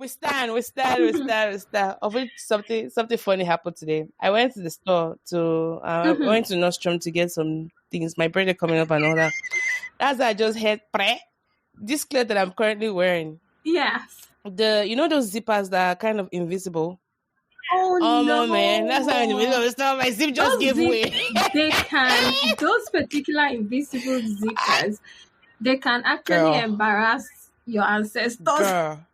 we stand. Of which something funny happened today. I went to the store I went to Nordstrom to get some things. My birthday coming up and all that. As I just heard this clothes that I'm currently wearing. Yes. Those zippers that are kind of invisible. Oh No, no, man! That's how in the middle of the store, my zip just gave way. Those particular invisible zippers, they can actually embarrass your ancestors. Girl.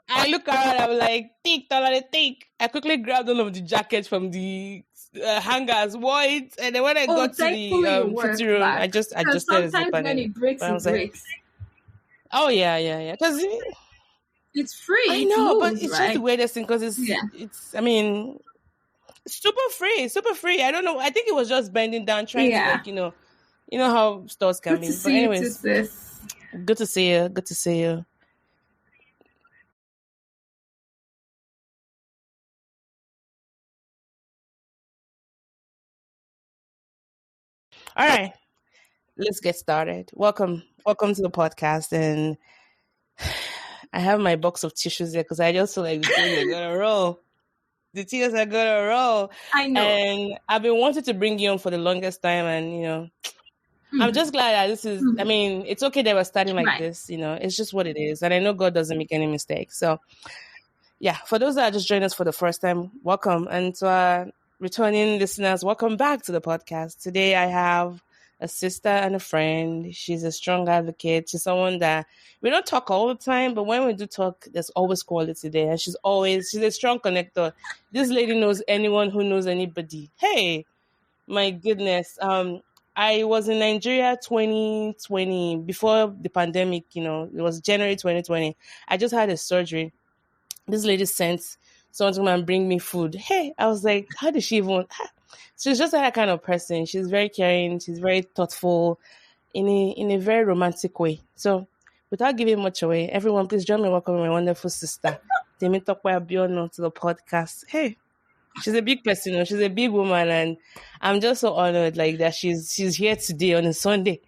I look around, I'm like, think. I quickly grabbed one of the jackets from the hangers, wore it, and then when I got to the fitting room, I just sometimes when it breaks, it breaks. Oh yeah. Because it's free. I know, but it's just the weirdest thing because it's. I mean, super free. I don't know. I think it was just bending down, trying to you know how stores can be. But anyways, good to see you. Good to see you. All right, let's get started. Welcome to the podcast, and I have my box of tissues there because I just feel like the tears are gonna roll. The tears are gonna roll. I know, and I've been wanting to bring you on for the longest time, and I'm just glad that this is. I mean, it's okay that we're starting like this. It's just what it is, and I know God doesn't make any mistakes. So, yeah, for those that just joined us for the first time, welcome, and to our returning listeners, welcome back to the podcast. Today, I have a sister and a friend. She's a strong advocate. She's someone that we don't talk all the time, but when we do talk, there's always quality there. And she's a strong connector. This lady knows anyone who knows anybody. Hey, my goodness. I was in Nigeria 2020 before the pandemic. It was January 2020. I just had a surgery. This lady sent someone to come and bring me food. Hey, I was like, how did she even? She's just that kind of person. She's very caring. She's very thoughtful in a very romantic way. So without giving much away, everyone, please join me in welcoming my wonderful sister, Temitope Abiona, to the podcast. Hey, she's a big person. She's a big woman, and I'm just so honored that she's here today on a Sunday.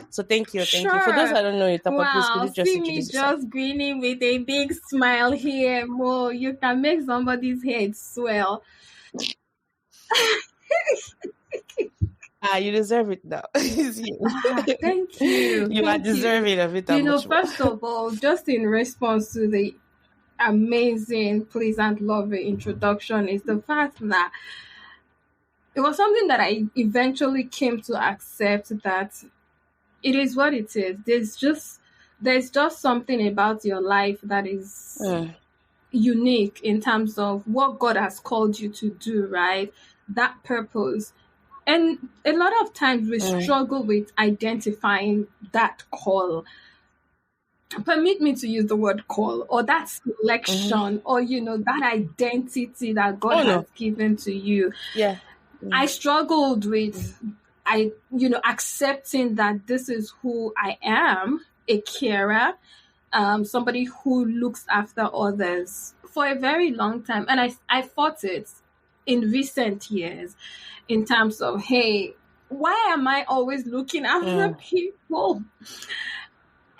So thank you. For those that don't know you, Tapa, please could you just introduce yourself? Just grinning with a big smile here. Mo, you can make somebody's head swell. You deserve it now. Thank you. You are deserving of it. First of all, just in response to the amazing, pleasant, lovely introduction, is the fact that it was something that I eventually came to accept, that it is what it is. There's just something about your life that is unique in terms of what God has called you to do, right? That purpose. And a lot of times we struggle with identifying that call. Permit me to use the word call, or that selection, or that identity that God has given to you. Yeah. I struggled with accepting that this is who I am, a carer, somebody who looks after others, for a very long time. And I fought it in recent years in terms of, hey, why am I always looking after people?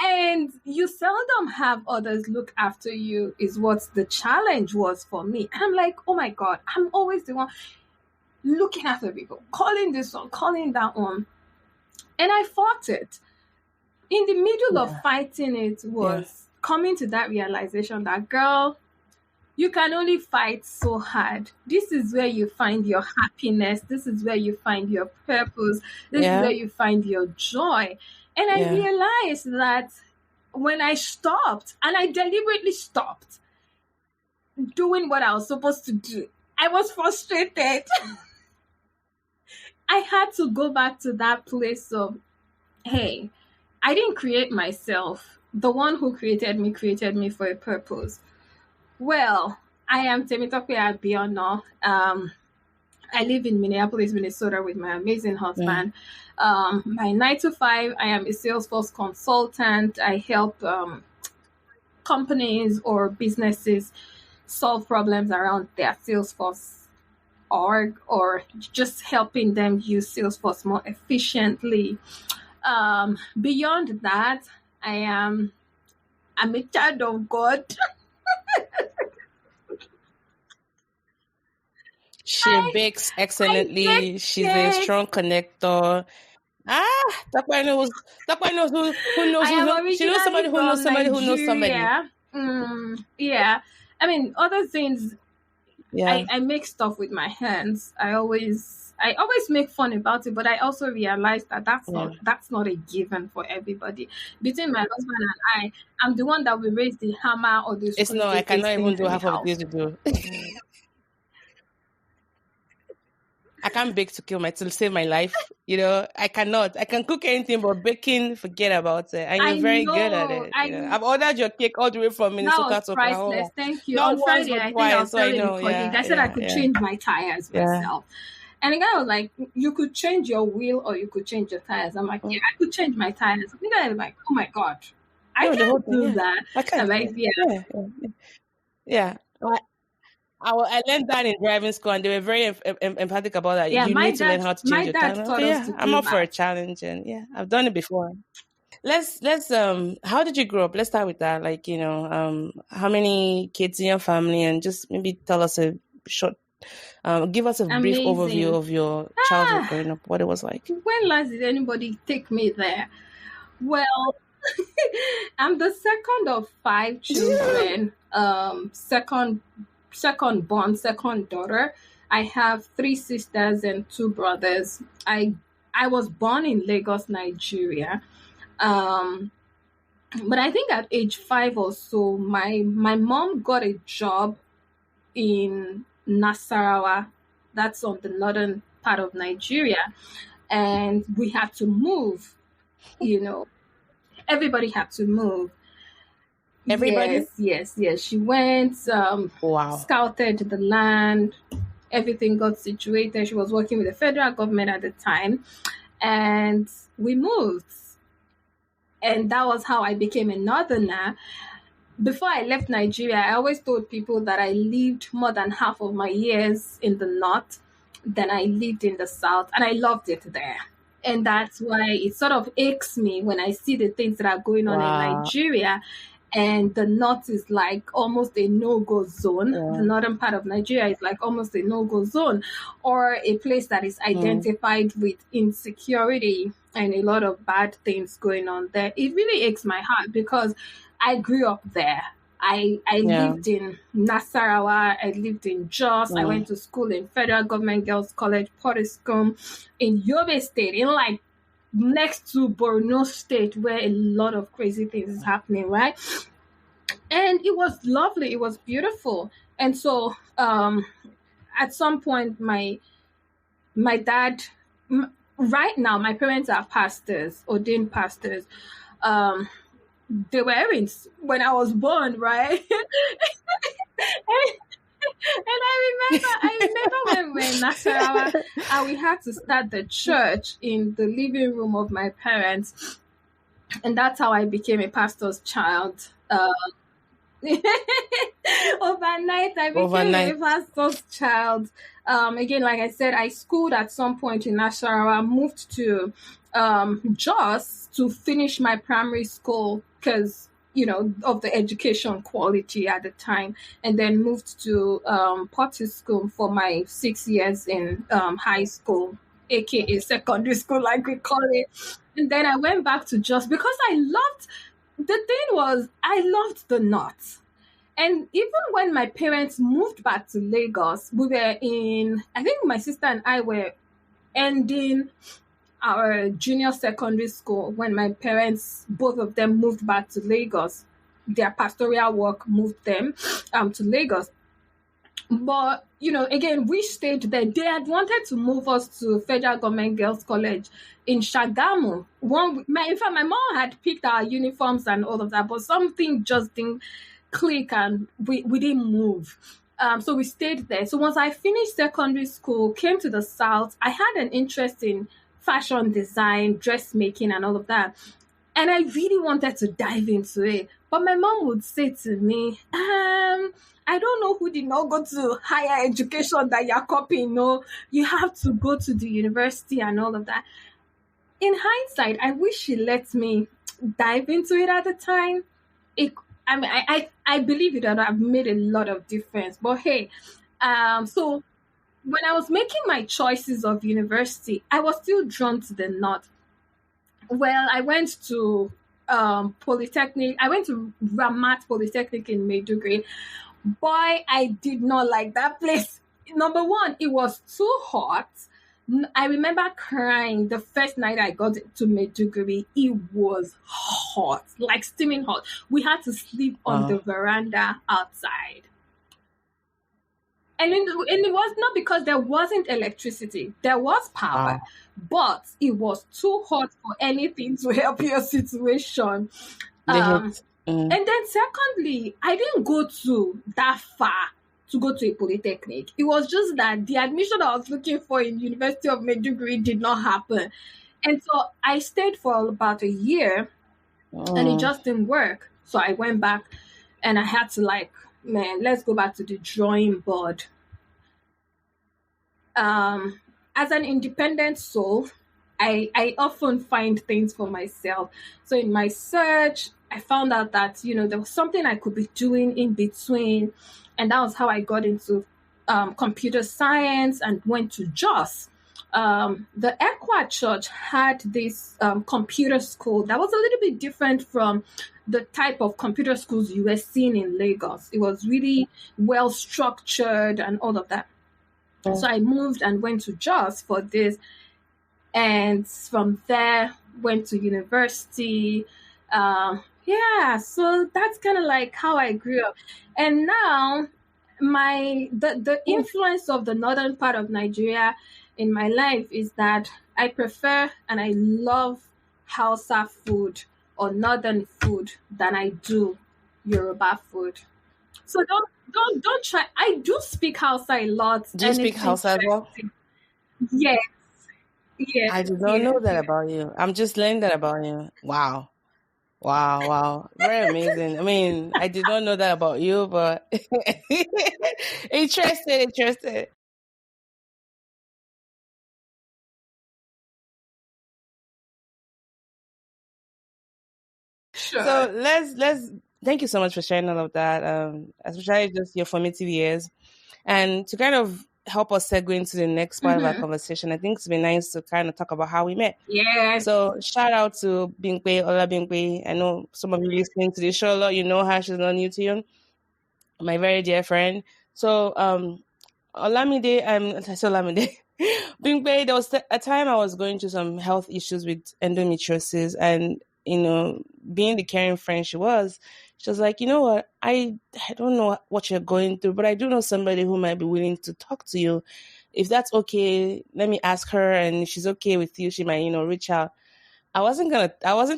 And you seldom have others look after you, is what the challenge was for me. And I'm like, oh my God, I'm always the one looking after people, calling this one, calling that one. And I fought it. In the middle of fighting it was coming to that realization that, girl, you can only fight so hard. This is where you find your happiness. This is where you find your purpose. This is where you find your joy. And I realized that when I stopped, and I deliberately stopped doing what I was supposed to do, I was frustrated. I had to go back to that place of, hey, I didn't create myself. The one who created me for a purpose. Well, I am Temitope Abiona. I live in Minneapolis, Minnesota with my amazing husband. My 9 to 5, I am a salesforce consultant. I help companies or businesses solve problems around their Salesforce org, or just helping them use Salesforce more efficiently. Beyond that, I am I'm a child of God. She bakes I bake excellently. She's a cakes. strong connector. Takwai knows who knows I am who. She knows originally somebody who knows from somebody who knows somebody. Nigeria. Yeah. I mean, other things, Yeah, I make stuff with my hands. I always make fun about it, but I also realize that yeah. that's not a given for everybody. Between my husband and I'm the one that will raise the hammer or the It's screw no, to I fix cannot even things do in the half of house. this to do. I can't bake to save my life. I cannot. I can cook anything, but baking, forget about it. And you're I very good at know. it. I've ordered your cake all the way from That Minnesota was to priceless. Oklahoma. Thank you. Not On once, Friday, but I think I twice. was So I telling a know. colleague, Yeah, I said I yeah, could yeah, change my tires yeah. myself. And the guy was like, you could change your wheel or you could change your tires. I'm like, yeah, Mm. I could change my tires. The guy was like, oh my God, I No, the whole can't thing. do Yeah, that. I can. I'm like, yeah. Yeah, yeah, yeah. I learned that in driving school, and they were very emphatic about that. Yeah, You my need to learn dad how to change my your dad time. taught Okay, us yeah, to I'm do up for a that. challenge, and yeah, I've done it before. Let's how did you grow up? Let's start with that. Like, how many kids in your family, and just maybe tell us a short, give us a brief overview Amazing. of your childhood Ah, growing up, what it was like. when last did anybody take me there? Well, I'm the second of five children. Second born, second daughter. I have three sisters and two brothers. I was born in Lagos, Nigeria. Um, but I think at age 5 or so, my mom got a job in Nasarawa. That's on the northern part of Nigeria, and we had to move. You know, everybody had to move. Everybody? Yes, yes, yes. She went, Wow. scouted the land, everything got situated. She was working with the federal government at the time, and we moved. And that was how I became a northerner. Before I left Nigeria, I always told people that I lived more than half of my years in the north than I lived in the south, and I loved it there. And that's why it sort of aches me when I see the things that are going on in Wow. Nigeria. And the north is like almost a no-go zone. The Yeah. northern part of Nigeria is like almost a no-go zone, or a place that is Mm, identified with insecurity and a lot of bad things going on there. It really aches my heart because I grew up there. I yeah. lived in Nasarawa. I lived in Jos. I Mm, went to school in Federal Government Girls College, Potiskum, in Yobe State, in like next to Borno State, where a lot of crazy things is happening, right? And it was lovely. It was beautiful. And so, at some point, my dad, right now, my parents are pastors, ordained pastors. Um, they weren't when I was born, right? And I remember when we were in Nasarawa and we had to start the church in the living room of my parents. And that's how I became a pastor's child. Overnight, I became a overnight. pastor's child. Again, like I said, I schooled at some point in Nasarawa, moved to Jos to finish my primary school because of the education quality at the time, and then moved to School for my 6 years in high school, aka secondary school, like we call it. And then I went back to Jos because the thing was, I loved the north. And even when my parents moved back to Lagos, I think my sister and I were ending our junior secondary school when my parents, both of them, moved back to Lagos. Their pastoral work moved them to Lagos. But, again, we stayed there. They had wanted to move us to Federal Government Girls College in Shagamu. In fact, my mom had picked our uniforms and all of that, but something just didn't click and we didn't move. So we stayed there. So once I finished secondary school, came to the South, I had an interest in fashion design, dressmaking, and all of that. And I really wanted to dive into it. But my mom would say to me, I don't know who did not go to higher education that you're copying. No, you have to go to the university and all of that. In hindsight, I wish she let me dive into it at the time. I mean, I believe it would have made a lot of difference. But hey, so when I was making my choices of university, I was still drawn to the north. Well, I went to Polytechnic. I went to Ramat Polytechnic in Maiduguri. Boy, I did not like that place. Number one, it was too hot. I remember crying the first night I got to Maiduguri. It was hot, like steaming hot. We had to sleep on the veranda outside. And it was not because there wasn't electricity. There was power, but it was too hot for anything to help your situation. And then secondly, I didn't go to that far to go to a polytechnic. It was just that the admission I was looking for in University of Maiduguri did not happen. And so I stayed for about a year and it just didn't work. So I went back and I had to let's go back to the drawing board. As an independent soul, I often find things for myself. So in my search, I found out that, there was something I could be doing in between. And that was how I got into computer science and went to JOS. The Equa Church had this computer school that was a little bit different from the type of computer schools you were seeing in Lagos. It was really well structured and all of that. So I moved and went to JOS for this. And from there, went to university. So that's kind of like how I grew up. And now, the influence of the northern part of Nigeria in my life is that I prefer and I love Hausa food or northern food than I do Yoruba food. So don't try. I do speak Hausa a lot. Do you speak Hausa as well? Yes. Yes. I did not know that about you. I'm just learning that about you. Wow. Very amazing. I mean, I did not know that about you, but interested. Sure. So let's thank you so much for sharing all of that, especially just your formative years. And to kind of help us segue into the next part of our conversation, I think it's been nice to kind of talk about how we met. Yes. So shout out to Ola Bingwe. I know some of you listening to this show, you know her. She's not new to you. My very dear friend. So Olamide, Bingwe, there was a time I was going through some health issues with endometriosis, and being the caring friend she was like, you know what, I don't know what you're going through, but I do know somebody who might be willing to talk to you. If that's okay, let me ask her, and if she's okay with you, she might, reach out. I wasn't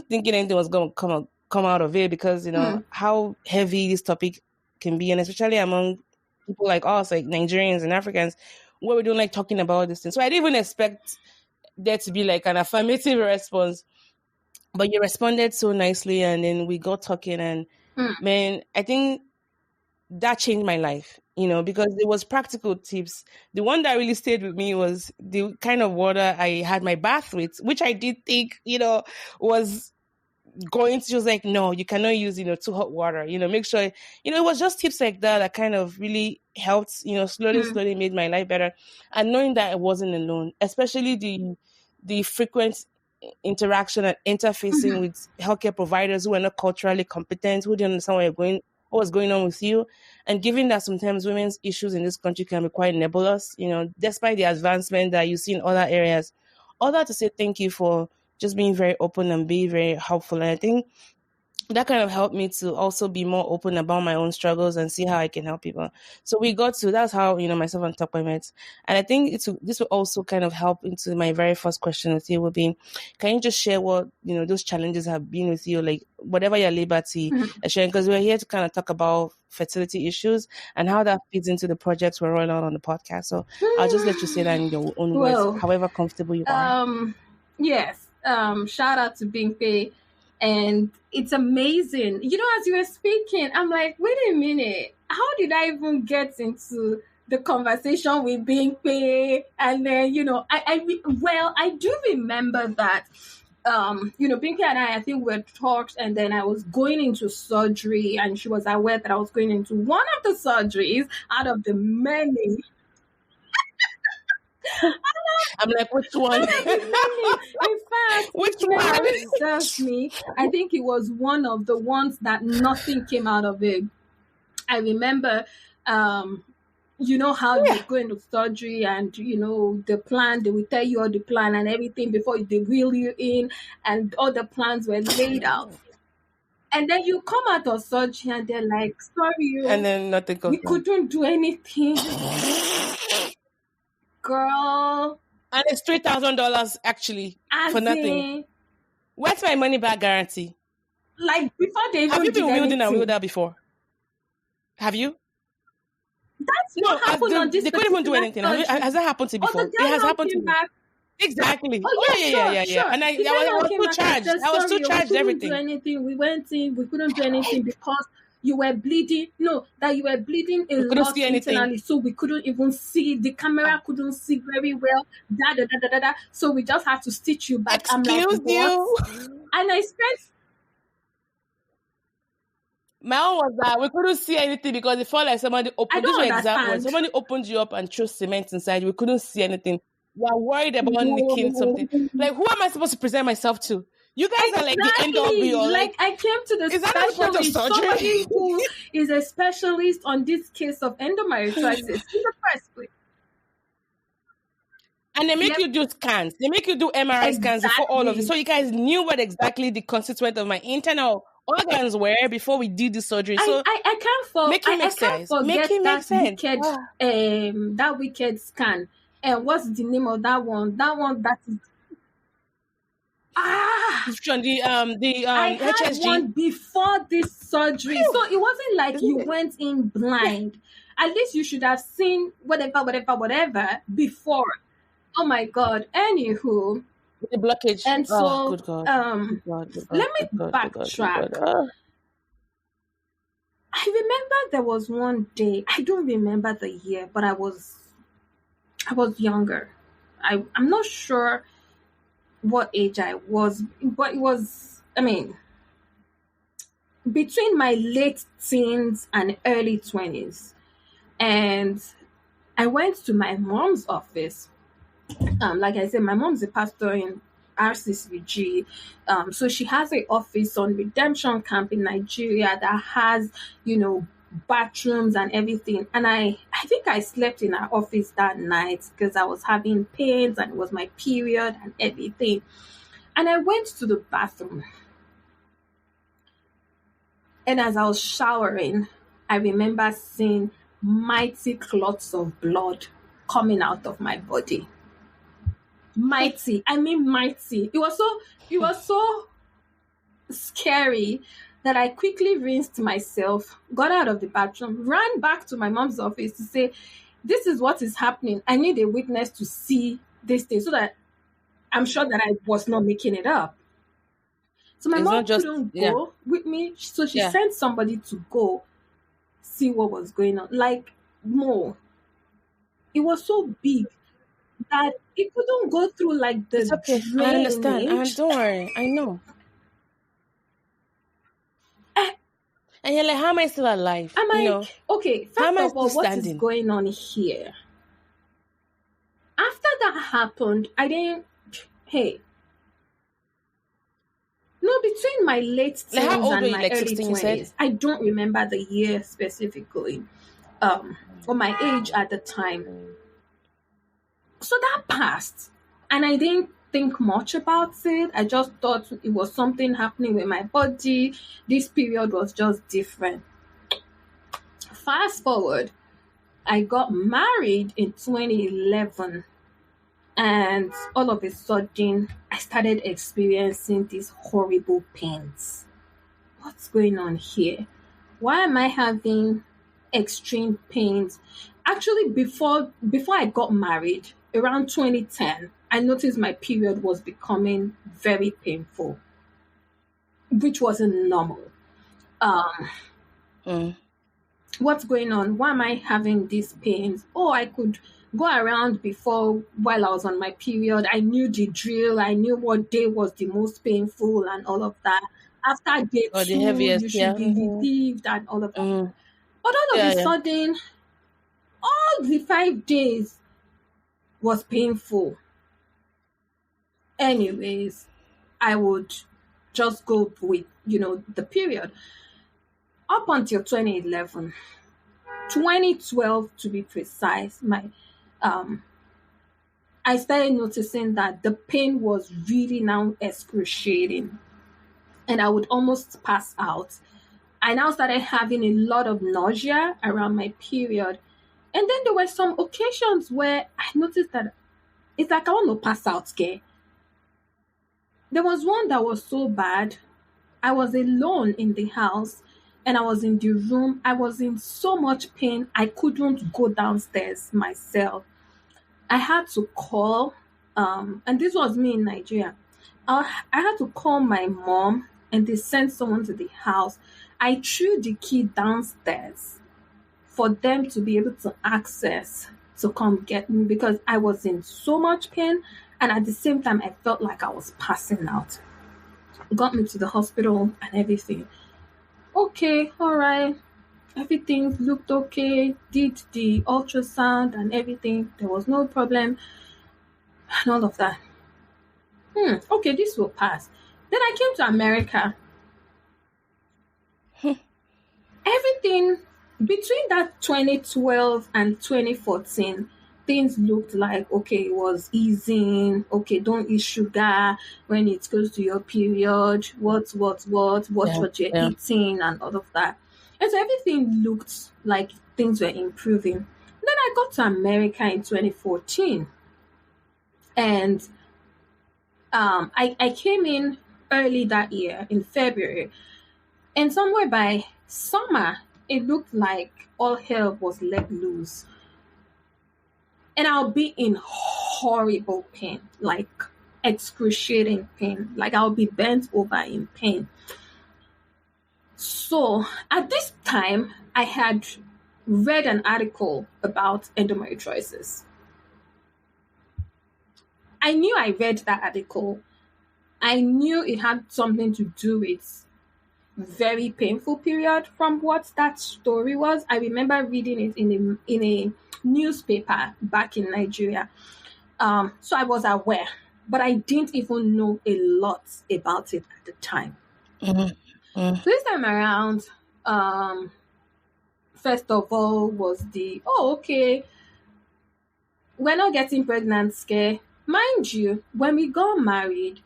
thinking anything was gonna come out of it, because how heavy this topic can be, and especially among people like us, like Nigerians and Africans, where we don't like talking about this thing. So I didn't even expect there to be like an affirmative response. But you responded so nicely, and then we got talking, and man, I think that changed my life, because it was practical tips. The one that really stayed with me was the kind of water I had my bath with, which I did think, was going to, she was like, no, you cannot use, too hot water, make sure, it was just tips like that kind of really helped, slowly made my life better. And knowing that I wasn't alone, especially the frequent interaction and interfacing with healthcare providers who are not culturally competent, who didn't understand what was going on with you. And given that sometimes women's issues in this country can be quite nebulous, despite the advancement that you see in other areas. All that to say thank you for just being very open and being very helpful. And I think that kind of helped me to also be more open about my own struggles and see how I can help people. So that's how, myself and Doc met. And I think this will also kind of help into my very first question with you, would be, can you just share what, those challenges have been with you, like whatever your liberty sharing, because we're here to kind of talk about fertility issues and how that fits into the projects we're rolling out on the podcast. So I'll just let you say that in your own words, however comfortable you are. Yes. Shout out to Bingpe. And it's amazing. As you were speaking, I'm like, wait a minute. How did I even get into the conversation with Bingpe? And then, I do remember that Pinky and I think we talked, and then I was going into surgery, and she was aware that I was going into one of the surgeries out of the many. I'm like, which one? In fact, which if memory serves me, I think it was one of the ones that nothing came out of it. I remember, you know how you go into surgery and, the plan, they will tell you all the plan and everything before they wheel you in, and all the plans were laid out. And then you come out of surgery and they're like, sorry, and then nothing comes we couldn't do anything. Girl. And it's $3,000 actually for nothing. Where's my money back guarantee? Like before they even have you been wielding anything. a wheeled out before? Have you? That's what happened on this. They couldn't even do anything. Has that happened to you before? It has happened to me. Exactly. Sure. And I was too charged. I was too charged. Everything. We couldn't do anything. We went in. We couldn't do anything because you were bleeding. No, that you were bleeding a lot internally, so we couldn't even see. The camera couldn't see very well. So we just had to stitch you back. Excuse you. And I spent. My own was that we couldn't see anything because it felt like somebody opened. This was example. Somebody opened you up and threw cement inside. We couldn't see anything. We are worried about nicking something. Like, who am I supposed to present myself to? You guys are like the end all be all. Like, I came to the specialist, somebody who is a specialist on this case of endometriosis in the first place. And they make you do scans. They make you do MRI scans before all of it. So you guys knew what exactly the constituent of my internal organs were before we did the surgery. So I can't forget that wicked scan. And what's the name of that one? That is the I had HSG one before this surgery. So it wasn't like you went in blind. At least you should have seen whatever before. Oh my God. Anywho, the blockage. And so good God. Let me backtrack. I remember there was one day, I don't remember the year, but I was younger. I'm not sure what age I was, but it was, between my late teens and early 20s. And I went to my mom's office. Like I said, my mom's a pastor in RCCG. So she has an office on Redemption Camp in Nigeria that has, bathrooms and everything. And I think I slept in her office that night because I was having pains and it was my period and everything. And I went to the bathroom. And as I was showering, I remember seeing mighty clots of blood coming out of my body. Mighty. It was so scary that I quickly rinsed myself, got out of the bathroom, ran back to my mom's office to say, this is what is happening. I need a witness to see this thing so that I'm sure that I was not making it up. So my mom couldn't go with me. So she sent somebody to go see what was going on. Like, more. It was so big that it couldn't go through like the drainage. I understand. Don't worry. I know. And you're like, how am I still alive? I'm like, okay, first of all, what is going on here? After that happened, between my late teens and my early 20s, I don't remember the year specifically, or my age at the time. So that passed, and I didn't think much about it. I just thought it was something happening with my body. This period was just different. Fast forward, I got married in 2011, and all of a sudden, I started experiencing these horrible pains. What's going on here? Why am I having extreme pains? Actually, before I got married, around 2010, I noticed my period was becoming very painful, which wasn't normal. what's going on? Why am I having these pains? Oh, I could go around before while I was on my period. I knew the drill. I knew what day was the most painful and all of that. After day Or the 2, heaviest, you yeah. should be relieved and all of that. Mm-hmm. But all of a Yeah, yeah. sudden, all the 5 days was painful. Anyways, I would just go with, the period. Up until 2011, 2012 to be precise, I started noticing that the pain was really now excruciating and I would almost pass out. I now started having a lot of nausea around my period. And then there were some occasions where I noticed that it's like I want to pass out, okay? There was one that was so bad. I was alone in the house and I was in the room. I was in so much pain. I couldn't go downstairs myself. I had to call, and this was me in Nigeria. I had to call my mom and they sent someone to the house. I threw the key downstairs for them to be able to access to come get me because I was in so much pain and at the same time I felt like I was passing out. Got me to the hospital and everything. Okay, all right. Everything looked okay. Did the ultrasound and everything. There was no problem and all of that. Okay, this will pass. Then I came to America. Everything between that 2012 and 2014, things looked like, okay, it was easing. Okay, don't eat sugar when it goes to your period. Watch Yeah, what you're yeah. eating and all of that. And so everything looked like things were improving. Then I got to America in 2014 and I came in early that year in February, and somewhere by summer, it looked like all hell was let loose. And I'll be in horrible pain, like excruciating pain, like I'll be bent over in pain. So at this time, I had read an article about endometriosis. I knew I read that article. I knew it had something to do with very painful period from what that story was. I remember reading it in a newspaper back in Nigeria. So I was aware, but I didn't even know a lot about it at the time. Mm-hmm. Mm-hmm. So this time around, first of all was okay, we're not getting pregnant scare. Mind you, when we got married,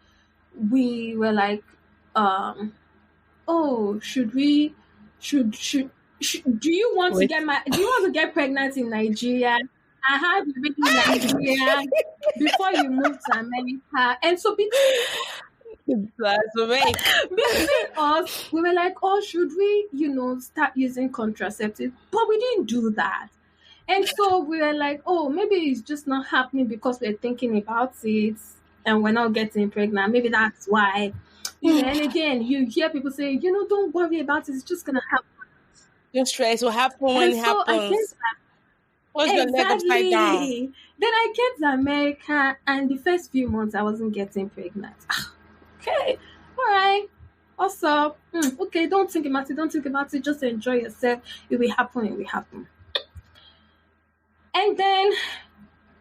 we were like, oh, do you want to Wait. get pregnant in Nigeria? I have you been in Nigeria before you move to America. And so Blasphemy. between us, we were like, oh, should we, start using contraceptive? But we didn't do that. And so we were like, oh, maybe it's just not happening because we're thinking about it and we're not getting pregnant. Maybe that's why. And again, you hear people say, don't worry about it. It's just going to happen. Your stress will happen when And it so I came happens. Put your leg upside down. exactly. Then I came to America, and the first few months I wasn't getting pregnant. Okay, all right. Also, okay, don't think about it. Don't think about it. Just enjoy yourself. It will happen. It will happen. And then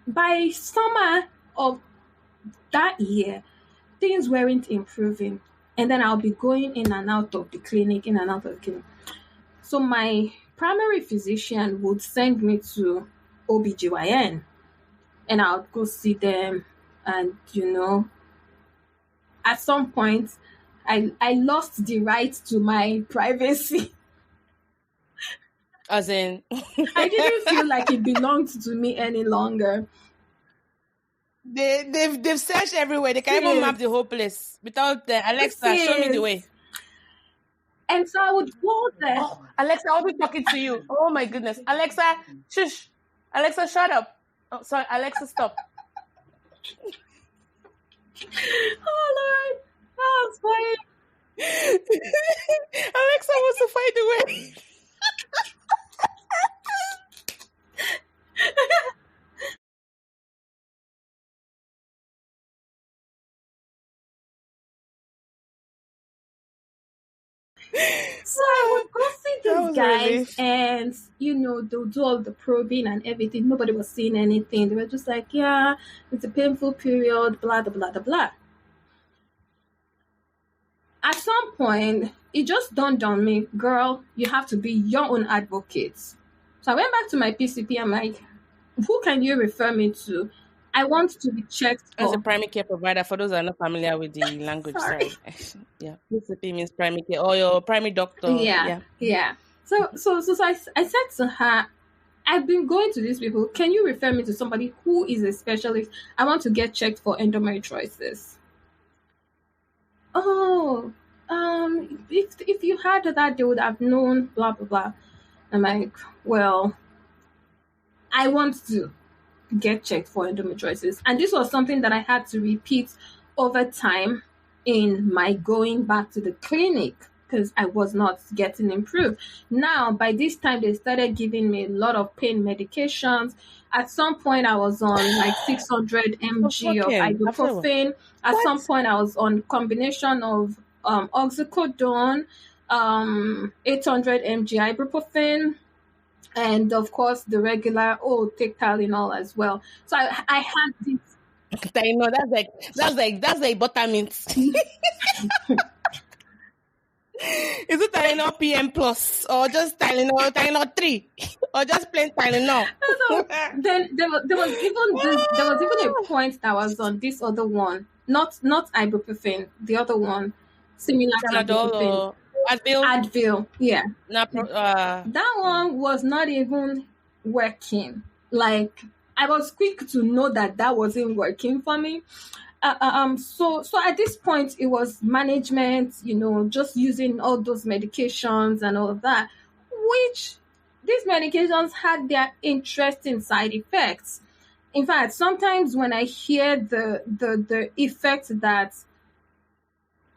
by summer of that year, things weren't improving. And then I'll be going in and out of the clinic, in and out of the clinic. So my primary physician would send me to OBGYN and I would go see them. And, at some point, I lost the right to my privacy. As in, I didn't feel like it belonged to me any longer. they've searched everywhere. They can even map the whole place without the Alexa. Show me the way. And so I would go there. Oh, Alexa, I'll be talking to you. Oh my goodness, Alexa, shush. Alexa, shut up. Oh, sorry, Alexa, stop. Oh Lord, that was funny. Alexa wants to find the way. guys, and they'll do all the probing and everything. Nobody was seeing anything. They were just like, yeah, it's a painful period, blah, blah, blah, blah, blah. At some point, it just dawned on me, girl, you have to be your own advocate. So I went back to my PCP. I'm like, who can you refer me to? I want to be checked as a primary care provider. For those who are not familiar with the language, sorry. Yeah, PCP means primary care or your primary doctor. Yeah. So I said to her, I've been going to these people. Can you refer me to somebody who is a specialist? I want to get checked for endometriosis. Oh, if you had that, they would have known, blah, blah, blah. I'm like, well, I want to get checked for endometriosis. And this was something that I had to repeat over time in my going back to the clinic because I was not getting improved. Now, by this time, they started giving me a lot of pain medications. At some point, I was on like 600 mg of ibuprofen. At some point, I was on combination of oxycodone, 800 mg ibuprofen, and of course the regular take Tylenol as well. So I had this. Tylenol, that's like buttermint. Is it Tylenol PM Plus or just Tylenol 3 or just plain Tylenol? So then there was even a point that was on this other one, not ibuprofen, the other one, similar to ibuprofen. Advil, yeah. That one was not even working. Like, I was quick to know that wasn't working for me. So at this point, it was management, just using all those medications and all of that, which these medications had their interesting side effects. In fact, sometimes when I hear the effect that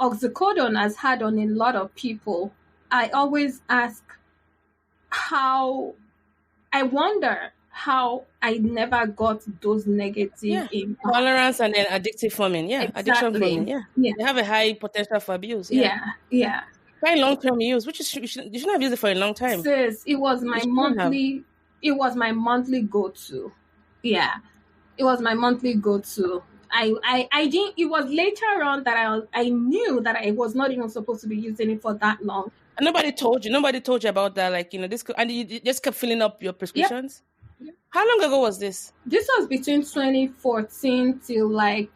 oxycodone has had on a lot of people, I always ask I wonder how I never got those negative impacts. Tolerance and then addictive forming. Yeah, exactly. Addiction forming. Yeah. They have a high potential for abuse. Yeah. Very long-term use, which is you shouldn't have used it for a long time. Sis, it was my monthly go-to. Yeah, it was my monthly go-to. I didn't. It was later on that I knew that I was not even supposed to be using it for that long. And nobody told you about that. Like, this, and you just kept filling up your prescriptions. Yep. How long ago was this? This was between 2014 till like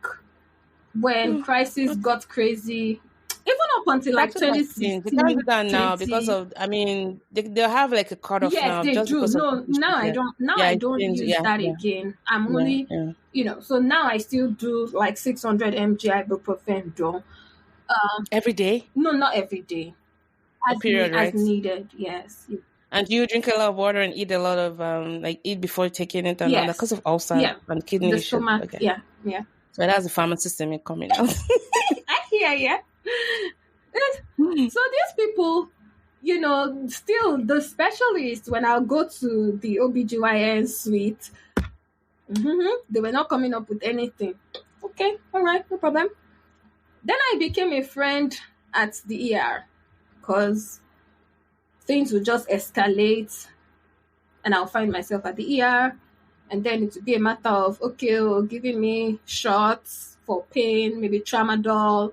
when crisis got crazy. Even up until like 2016. They can't do that now because of. I mean, they'll have like a cutoff now. Yes, they do. No, now I don't. Now I don't use that again. I'm only, So now I still do like 600 mg ibuprofen though. Every day? No, not every day. As needed. Yes. And you drink a lot of water and eat a lot of eat before taking it and all that because of ulcer and kidney issues. Stomach. Okay. Yeah. So that's the pharmacist in me coming out. I hear ya. So these people, still the specialists, when I go to the OBGYN suite, they were not coming up with anything. Okay, all right, no problem. Then I became a friend at the ER because things would just escalate and I'll find myself at the ER, and then it would be a matter of, giving me shots for pain, maybe tramadol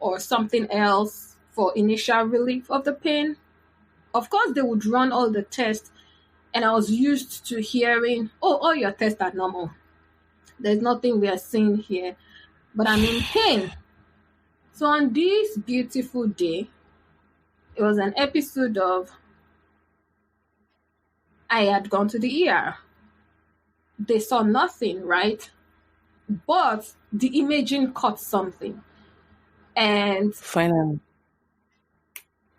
or something else for initial relief of the pain. Of course, they would run all the tests, and I was used to hearing, all your tests are normal. There's nothing we are seeing here, but I'm in pain. So on this beautiful day, it was an episode of I had gone to the ER. They saw nothing, right? But the imaging caught something. And finally,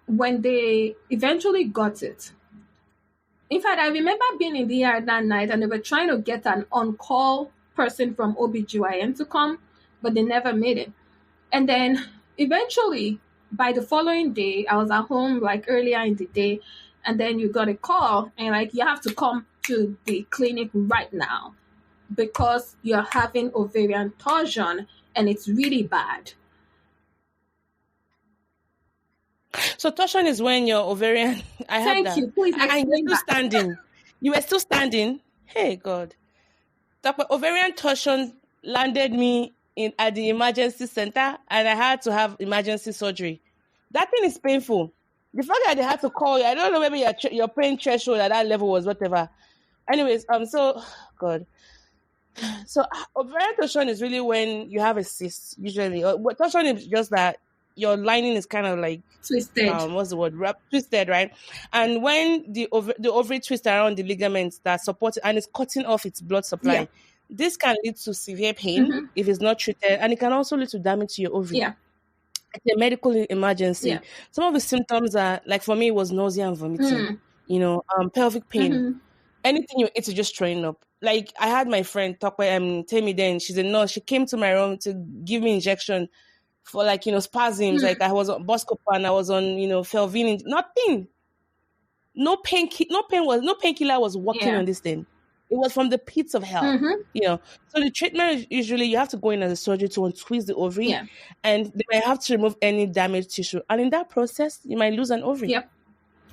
when they eventually got it, in fact, I remember being in the ER that night and they were trying to get an on-call person from OBGYN to come, but they never made it. And then eventually, by the following day, I was at home like earlier in the day, and then you got a call and like, you have to come to the clinic right now because you're having ovarian torsion and it's really bad. So torsion is when your ovarian. I had Thank that. you. Please And you're explain still that. standing. You were still standing. Hey God. Ovarian torsion landed me in at the emergency center, and I had to have emergency surgery. That thing is painful. The fact that they had to call you, I don't know, maybe your pain threshold at that level was whatever. Anyways, so God. So ovarian torsion is really when you have a cyst. Usually, what torsion is just that your lining is kind of like Twisted. what's the word? Twisted, right? And when the ovary twists around the ligaments that support it and it's cutting off its blood Yeah. supply, this can lead to severe pain Mm-hmm. if it's not treated, and it can also lead to damage to your ovary. Yeah. It's a medical emergency. Yeah. Some of the symptoms are like for me it was nausea and vomiting. Mm. Pelvic pain. Mm-hmm. Anything you eat is just throwing up. Like I had my friend talk with Tammy then. She's a nurse. She came to my room to give me injection for spasms. Mm. Like I was on Boscopan and I was on Felvin. Nothing. No painkiller was working Yeah. on this thing. It was from the pits of hell. Mm-hmm. So the treatment is usually you have to go in as a surgery to untwist the ovary, Yeah. and they might have to remove any damaged tissue. And in that process, you might lose an ovary. Yep.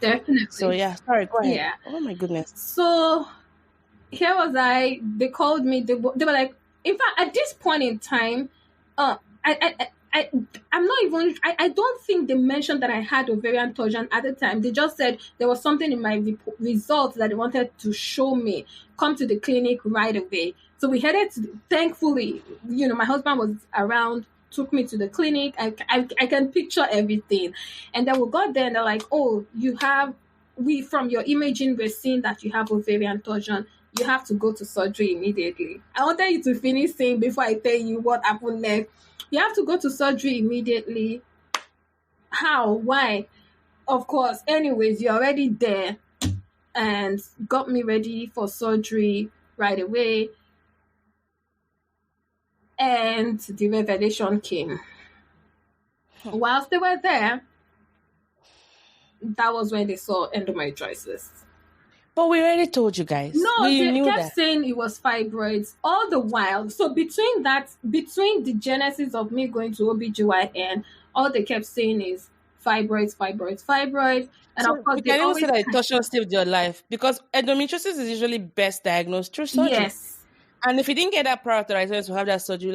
Definitely. So yeah, sorry, go ahead. Yeah. Oh my goodness. So here was I. They called me. They were like, in fact, at this point in time, I'm not even. I don't think they mentioned that I had ovarian torsion at the time. They just said there was something in my results that they wanted to show me. Come to the clinic right away. So we headed. Thankfully, my husband was around. Took me to the clinic. I can picture everything, and then we got there and they're like, "Oh, we from your imaging we're seeing that you have ovarian torsion. You have to go to surgery immediately." I wanted you to finish saying before I tell you what happened next. You have to go to surgery immediately. How? Why? Of course. Anyways, you're already there and got me ready for surgery right away. And the revelation came. Whilst they were there, that was when they saw endometriosis. But we already told you guys. No, we they knew kept that. saying it was fibroids all the while. So between the genesis of me going to OBGYN, all they kept saying is fibroids. And So of course, we they can even always say that torsion saved your life because endometriosis is usually best diagnosed through surgery. Yes. And if you didn't get that prior authorization to have that surgery,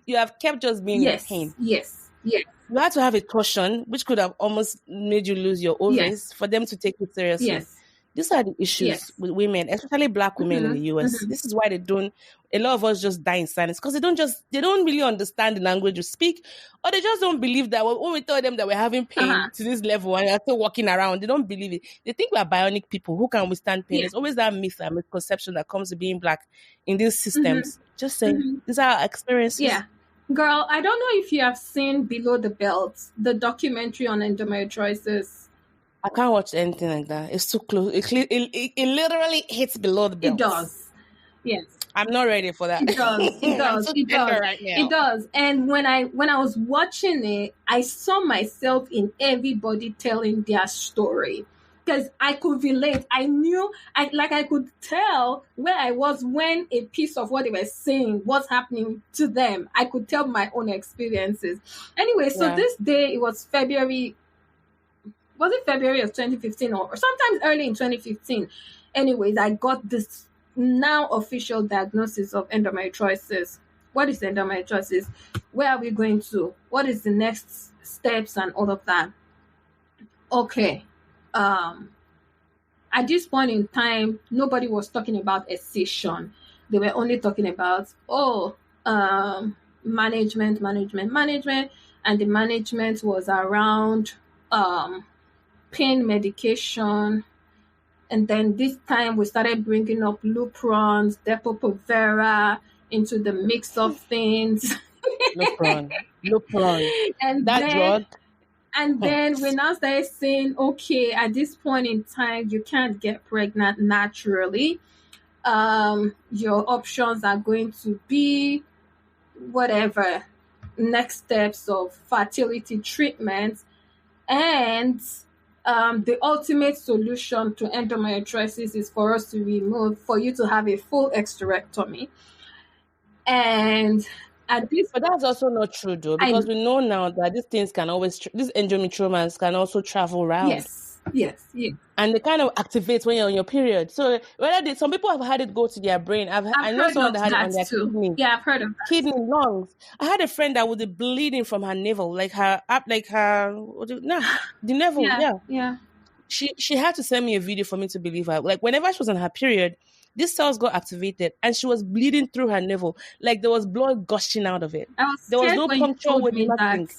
you have kept just being in pain. Yes. You had to have a torsion, which could have almost made you lose your ovaries for them to take it seriously. Yes. These are the issues with women, especially Black women in the US. This is why a lot of us just die in silence because they don't really understand the language you speak, or they just don't believe that when we tell them that we're having pain to this level and they're still walking around, they don't believe it. They think we're bionic people who can withstand pain. There's always that myth and misconception that comes to being Black in these systems. Just saying, these are our experiences. Yeah. Girl, I don't know if you have seen Below the Belt, the documentary on endometriosis. I can't watch anything like that. It's too close. It literally hits below the belt. It does. Yes. I'm not ready for that. It does. It does. It does. Right now. It does. And when I was watching it, I saw myself in everybody telling their story. Because I could relate. I knew, I could tell where I was when a piece of what they were saying was happening to them. I could tell my own experiences. Anyway, so this day, it was February. Was it February of 2015 or sometimes early in 2015? Anyways, I got this now official diagnosis of endometriosis. What is endometriosis? Where are we going to? What is the next steps and all of that? Okay. At this point in time, nobody was talking about excision. They were only talking about, management. And the management was around pain medication. And then this time we started bringing up Luprons, Depo-Provera into the mix of things. Lupron. And that drug. And then we now started saying, okay, at this point in time, you can't get pregnant naturally. Your options are going to be whatever next steps of fertility treatment. And the ultimate solution to endometriosis is for you to have a full hysterectomy. And at this, But that's also not true, though, I because we know now that these things can always, these endometriomas can also travel around. yes. And they kind of activate when you're on your period. So whether some people have had it go to their brain. I've I know heard someone of that had it that on their too. kidney, Yeah, I've heard of that. lungs. I had a friend that would be bleeding from her navel, like her up, like her the navel. Yeah, Yeah, yeah. she had to send me a video for me to believe her. Like whenever she was on her period, these cells got activated, and she was bleeding through her navel, like there was blood gushing out of it. I was There was scared no when you puncture told with me that. nothing.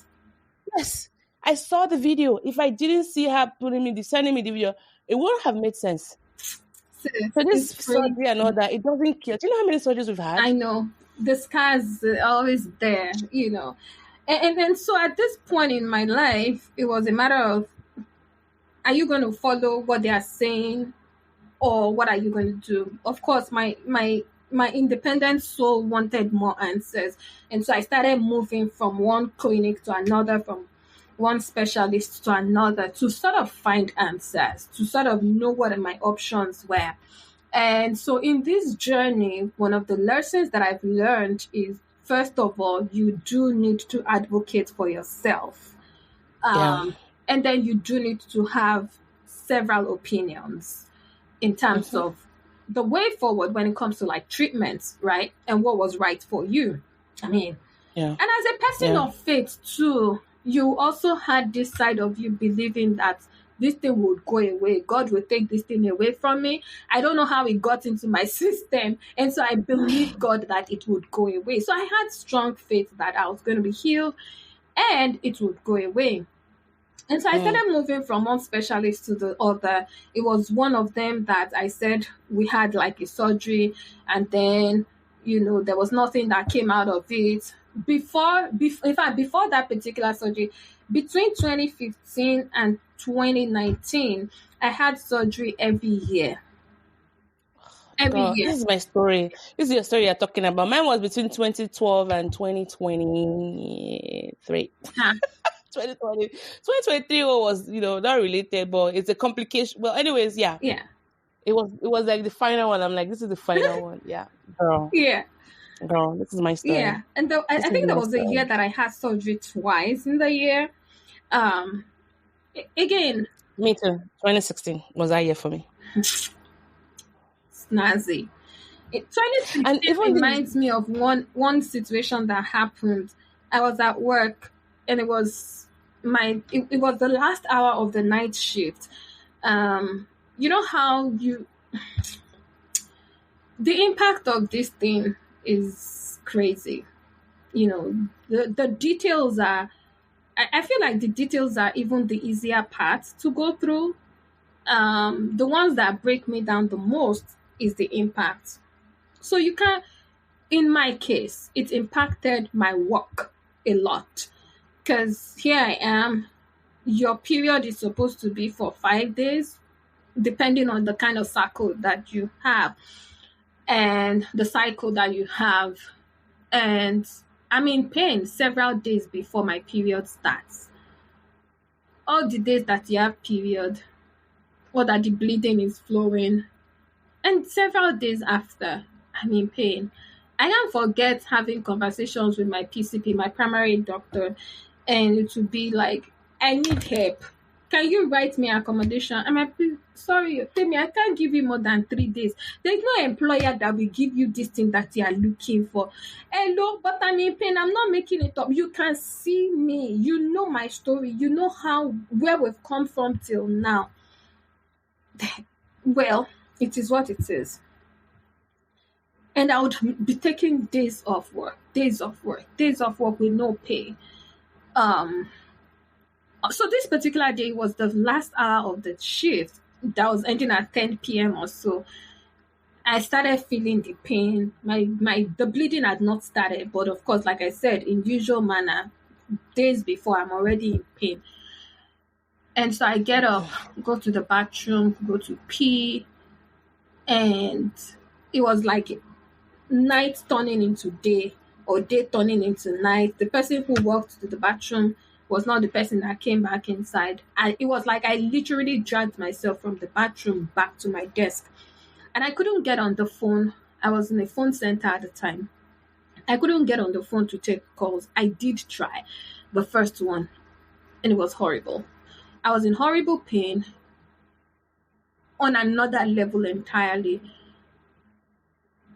Yes, I saw the video. If I didn't see her sending me the video, it wouldn't have made sense. So this It's crazy. surgery and all that, it doesn't kill. Do you know how many surgeries we've had? I know the scars are always there, and so at this point in my life, it was a matter of, are you going to follow what they are saying, or what are you going to do? Of course, my independent soul wanted more answers, and so I started moving from one clinic to another, from one specialist to another, to sort of find answers, to sort of know what my options were. And so in this journey, one of the lessons that I've learned is, first of all, you do need to advocate for yourself. Yeah. And then you do need to have several opinions in terms of the way forward when it comes to like treatments, right? And what was right for you. I mean, Yeah. and as a person of faith too, you also had this side of you believing that this thing would go away. God will take this thing away from me. I don't know how it got into my system. And so I believed God that it would go away. So I had strong faith that I was going to be healed and it would go away. And so I started moving from one specialist to the other. It was one of them that I said we had like a surgery, and then, there was nothing that came out of it. Before that particular surgery, between 2015 and 2019, I had surgery every year. Every God, year. this is my story. This is your story you're talking about. Mine was between 2012 and 2023. 2023 was, not related, but it's a complication. Well, anyways, yeah. Yeah. It was like the final one. I'm like, this is the final one. Yeah. Girl. Yeah. Girl, this is my story. Yeah. And I think there was a year that I had surgery twice in the year. Again. Me too. 2016 was that year for me. Snazzy. 2016 and even reminds me of one situation that happened. I was at work, and it was it was the last hour of the night shift. You know how the impact of this thing is crazy. The details are, I feel like the details are even the easier part to go through. The ones that break me down the most is the impact. So you can, in my case, it impacted my work a lot, because here I am. Your period is supposed to be for 5 days, depending on the kind of cycle that you have and the cycle that you have. And I'm in pain several days before my period starts. All the days that you have period, or that the bleeding is flowing, and several days after, I'm in pain. I can't forget having conversations with my PCP, my primary doctor, and it would be like, I need help. Can you write me accommodation? I'm like, sorry, Femi, I can't give you more than 3 days. There's no employer that will give you this thing that you are looking for. Hello, but I'm in pain. I'm not making it up. You can see me. You know my story. You know where we've come from till now. Well, it is what it is. And I would be taking days off work with no pay. So this particular day was the last hour of the shift that was ending at 10 p.m. or so. I started feeling the pain. The bleeding had not started, but of course, like I said, in usual manner, days before, I'm already in pain. And so I get up, go to the bathroom, go to pee, and it was like night turning into day, or day turning into night. The person who walked to the bathroom was not the person that came back inside. And it was like I literally dragged myself from the bathroom back to my desk. And I couldn't get on the phone. I was in a phone center at the time. I couldn't get on the phone to take calls. I did try the first one, and it was horrible. I was in horrible pain on another level entirely.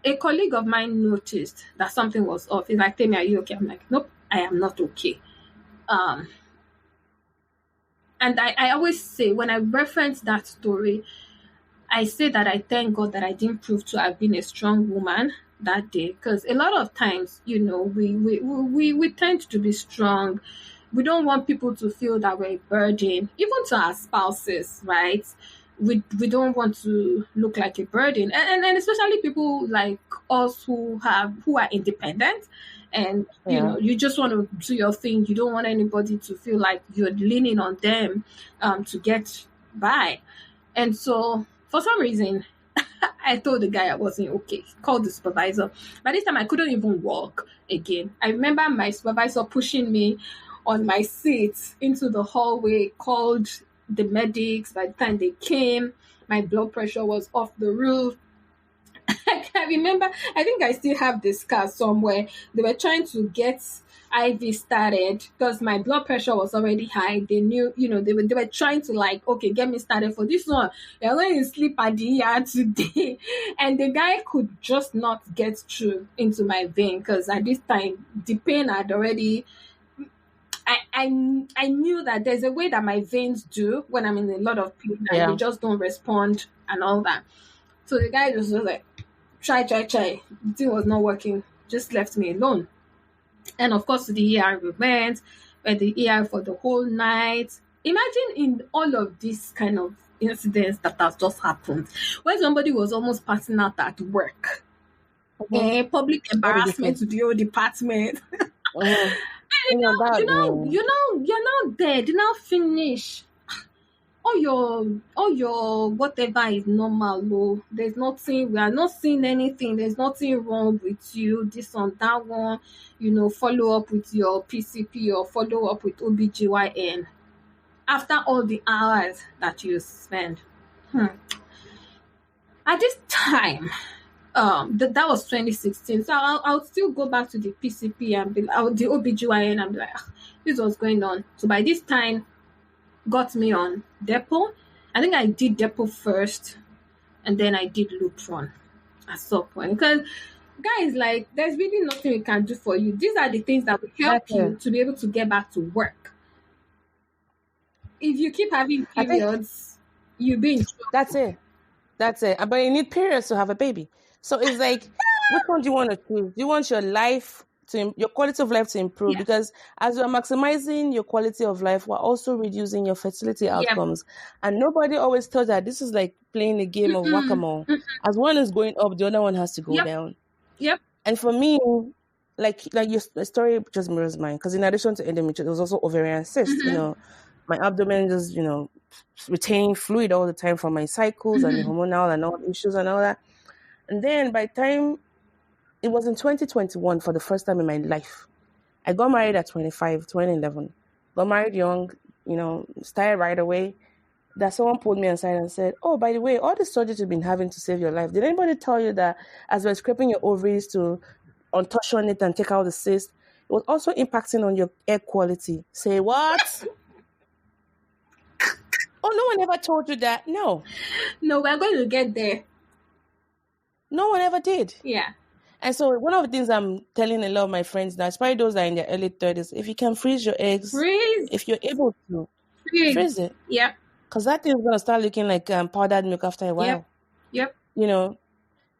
A colleague of mine noticed that something was off. He's like, Temi, are you okay? I'm like, nope, I am not okay. Um, and I always say, when I reference that story, I say that I thank God that I didn't prove to have been a strong woman that day, because a lot of times, we tend to be strong. We don't want people to feel that we're a burden, even to our spouses, right? We don't want to look like a burden, and especially people like us who are independent, and you just want to do your thing. You don't want anybody to feel like you're leaning on them to get by. And so for some reason, I told the guy I wasn't okay. He called the supervisor. By this time, I couldn't even walk again. I remember my supervisor pushing me on my seat into the hallway, called the medics. By the time they came, my blood pressure was off the roof. I remember, I think I still have this scar somewhere. They were trying to get IV started because my blood pressure was already high. They knew, they were trying to like, okay, get me started for this one. You're going to sleep at the ER today. And the guy could just not get through into my vein because at this time, the pain had already... I knew that there's a way that my veins do when I'm in a lot of pain and they just don't respond and all that. So the guy just was like, try. The thing was not working. Just left me alone. And of course, to the ER we went the ER for the whole night. Imagine in all of these kind of incidents that has just happened, when somebody was almost passing out at work, public embarrassment to the whole department. You're not dead. You now finish. All your whatever is normal. There's nothing. We are not seeing anything. There's nothing wrong with you. This on that one. Follow up with your PCP or follow up with OBGYN after all the hours that you spend. At this time, that was 2016. So I'll still go back to the PCP and the OBGYN and be like, this was going on. So by this time, got me on Depo. I think I did Depo first, and then I did Lutron at some point. Because guys, like, there's really nothing we can do for you. These are the things that will help you to be able to get back to work. If you keep having periods, you'll be in trouble. That's it. But you need periods to have a baby. So it's like, which one do you want to choose? Do you want your quality of life to improve? Because as you're maximizing your quality of life, we're also reducing your fertility outcomes. And nobody always tells that this is like playing a game of whack-a-mole. As one is going up, the other one has to go down. And for me, like your story just mirrors mine. Because in addition to endometriosis, there was also ovarian cyst. My abdomen just, retaining fluid all the time from my cycles and the hormonal and all the issues and all that. And then by the time, it was in 2021 for the first time in my life. I got married at 25, 2011. Got married young, started right away. That someone pulled me aside and said, oh, by the way, all the surgeries you've been having to save your life, did anybody tell you that as we're scraping your ovaries to untouch on it and take out the cyst, it was also impacting on your air quality? Say what? Oh, no one ever told you that? No, we're going to get there. No one ever did. Yeah. And so one of the things I'm telling a lot of my friends now, especially those that are in their early 30s, if you can freeze your eggs, if you're able to, freeze it. Yeah. Because that thing is going to start looking like powdered milk after a while. Yep.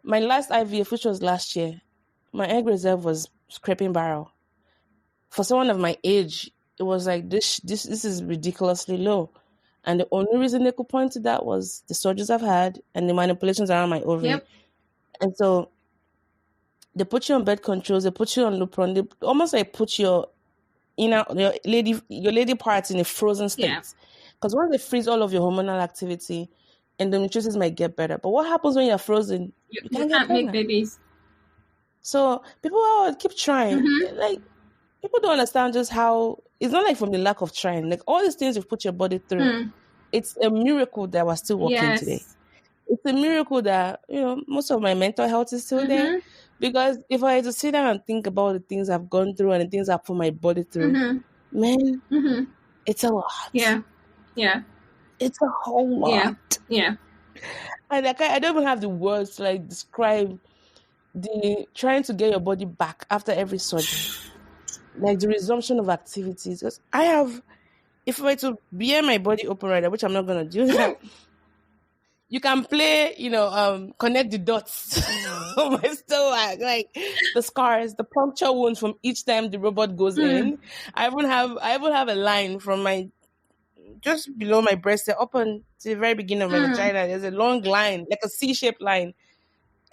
My last IVF, which was last year, my egg reserve was scraping barrel. For someone of my age, it was like, this is ridiculously low. And the only reason they could point to that was the surgeries I've had and the manipulations around my ovary. Yep. And so they put you on bed controls, they put you on Lupron, they almost like put your lady parts in a frozen state. Because once they freeze all of your hormonal activity, endometriosis might get better. But what happens when you're frozen? You can't make babies. So people keep trying. Like, people don't understand just how, it's not like from the lack of trying. Like, all these things you've put your body through, it's a miracle that we're still working today. It's a miracle that, most of my mental health is still there. Because if I had to sit down and think about the things I've gone through and the things I've put my body through, man, it's a lot. Yeah. It's a whole lot. Yeah. And I don't even have the words to like describe the trying to get your body back after every surgery, like the resumption of activities. Because I have, if I were to bear my body open right now, which I'm not gonna do that, you can play, connect the dots on my stomach, like the scars, the puncture wounds from each time the robot goes in. I even have a line from my just below my breast up on to the very beginning of my vagina. There's a long line, like a C-shaped line.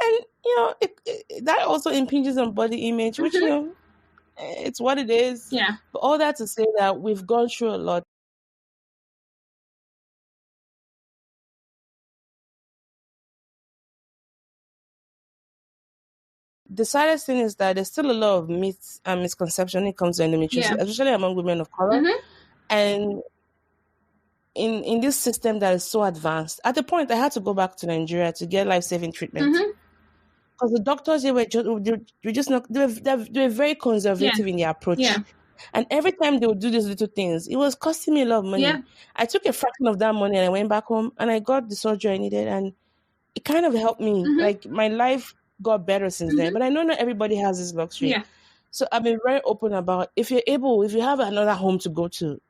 And that also impinges on body image, which it's what it is. Yeah. But all that to say that we've gone through a lot. The saddest thing is that there's still a lot of myths and misconception when it comes to endometriosis, especially among women of color. And in this system that is so advanced, at the point I had to go back to Nigeria to get life-saving treatment. Because the doctors, they were very conservative in their approach. And every time they would do these little things, it was costing me a lot of money. I took a fraction of that money and I went back home and I got the surgery I needed, and it kind of helped me. Like my life got better since then. But I know not everybody has this luxury. So I've been very open about, if you have another home to go to,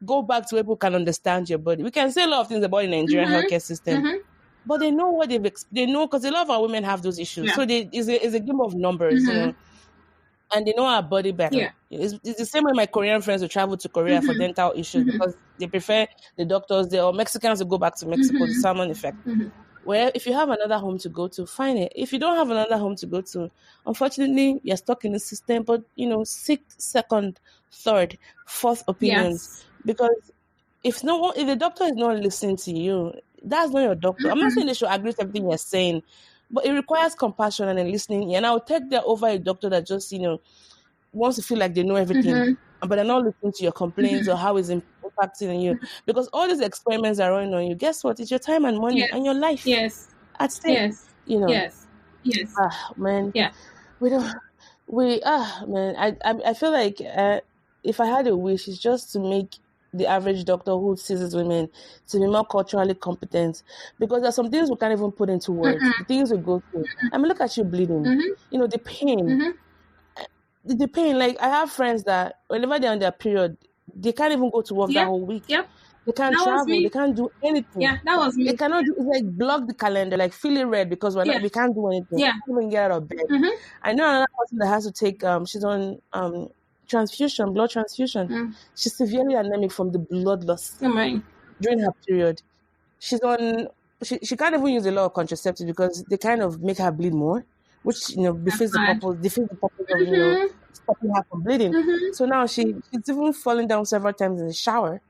go back to where people can understand your body. We can say a lot of things about the Nigerian healthcare system. But they know what they know, because a lot of our women have those issues. So it's a game of numbers, and they know our body better. It's the same way my Korean friends will travel to Korea for dental issues because they prefer the doctors there, or Mexicans will go back to Mexico, the salmon effect. Well, if you have another home to go to, fine it. If you don't have another home to go to, unfortunately, you're stuck in the system. But, seek second, third, fourth opinions. Because if the doctor is not listening to you, that's not your doctor. I'm not saying they should agree with everything you're saying, but it requires compassion and listening. And I'll take that over a doctor that just, wants to feel like they know everything, but they're not listening to your complaints or how it's impacting on you. Because all these experiments are running on you. Guess what? It's your time and money and your life at stake. Man. Man. I feel like if I had a wish, it's just to make the average doctor who sees women to be more culturally competent, because there's some things we can't even put into words. The things we go through. I mean, look at you bleeding. The pain. The pain. Like, I have friends that whenever they're on their period, they can't even go to work that whole week. They can't travel. They can't do anything. That was me. They cannot do. It's like block the calendar, like feel it red, because we can't do anything. We can't even get out of bed. I know another person that has to take. She's on blood transfusion. She's severely anemic from the blood loss during her period. She's on. She can't even use a lot of contraceptives because they kind of make her bleed more, which defeats the purpose of stopping her from bleeding. So now she's even falling down several times in the shower.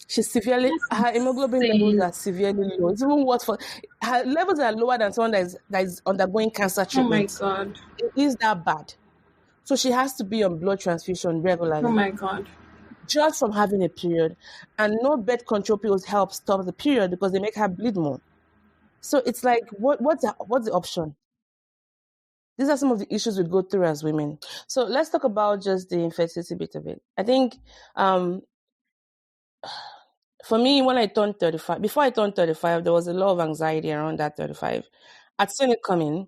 She's severely, her hemoglobin levels are severely low. It's even worse for her levels are lower than someone that is undergoing cancer treatment. Oh my God. It is that bad. So she has to be on blood transfusion regularly. Oh my God. Just from having a period. And no birth control pills help stop the period because they make her bleed more. So it's like, what's the option? These are some of the issues we go through as women. So let's talk about just the infertility bit of it. I think for me, when I turned 35, before I turned 35, there was a lot of anxiety around that 35. I'd seen it coming,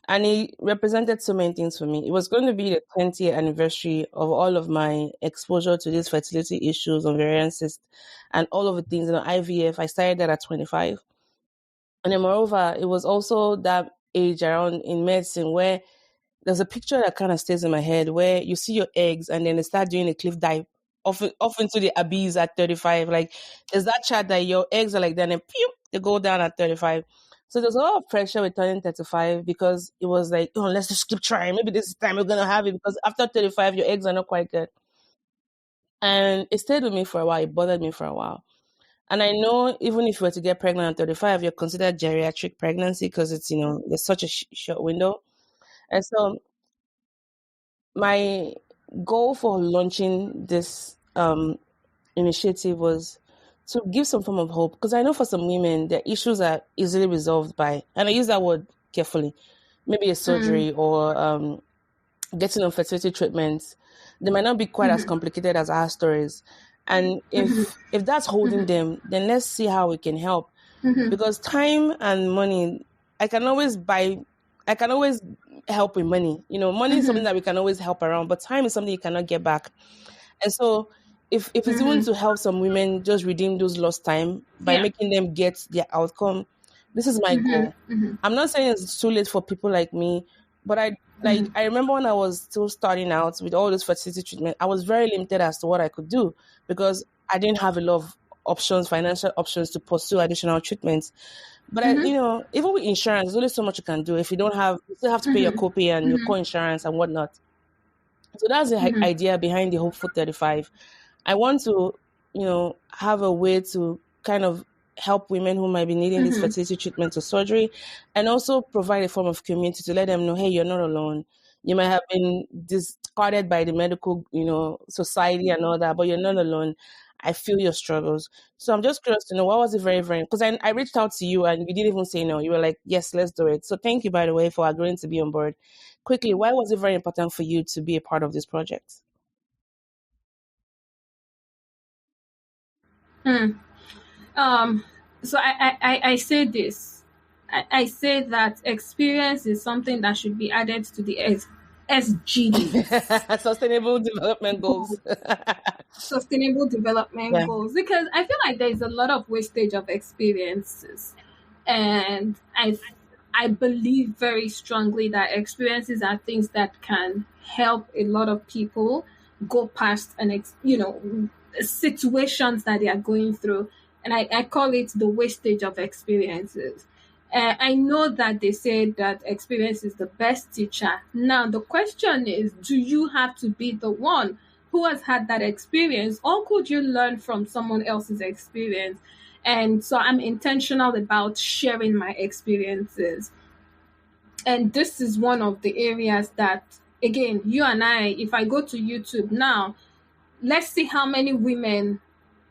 and it represented so many things for me. It was going to be the 20th anniversary of all of my exposure to these fertility issues, ovarian cysts, and all of the things, IVF. I started that at 25. And then moreover, it was also that age around in medicine where there's a picture that kind of stays in my head where you see your eggs and then they start doing a cliff dive off into the abyss at 35. Like, there's that chart that your eggs are like that and pew, they go down at 35. So there's a lot of pressure with turning 35 because it was like, oh, let's just keep trying. Maybe this time we're going to have it, because after 35, your eggs are not quite good. And it stayed with me for a while. It bothered me for a while. And I know even if you were to get pregnant at 35, you're considered geriatric pregnancy because it's, there's such a short window. And so my goal for launching this initiative was to give some form of hope, because I know for some women, their issues are easily resolved by, and I use that word carefully, maybe a surgery or getting on fertility treatments, they might not be quite as complicated as our stories. And if that's holding them, then let's see how we can help. Because time and money, I can always help with money. Money is something that we can always help around, but time is something you cannot get back. And so if it's even to help some women just redeem those lost time by making them get their outcome, this is my goal. I'm not saying it's too late for people like me, but I remember when I was still starting out with all this fertility treatment, I was very limited as to what I could do because I didn't have a lot of options, financial options to pursue additional treatments. But even with insurance, there's only so much you can do. If you don't have, you still have to pay your copay and your co-insurance and whatnot. So that's the idea behind the Hopeful 35. I want to, have a way to kind of help women who might be needing this fertility treatment or surgery, and also provide a form of community to let them know, hey, you're not alone. You might have been discarded by the medical, society and all that, but you're not alone. I feel your struggles. So I'm just curious to know, what was it very, very, because I reached out to you and you didn't even say no. You were like, yes, let's do it. So thank you, by the way, for agreeing to be on board. Quickly, why was it very important for you to be a part of this project? So I say this. I say that experience is something that should be added to the SGD. Sustainable Development Goals. Sustainable Development Goals. Because I feel like there's a lot of wastage of experiences. And I believe very strongly that experiences are things that can help a lot of people go past situations that they are going through. And I call it the wastage of experiences. I know that they say that experience is the best teacher. Now, the question is, do you have to be the one who has had that experience, or could you learn from someone else's experience? And so I'm intentional about sharing my experiences. And this is one of the areas that, again, you and I, if I go to YouTube now, let's see how many women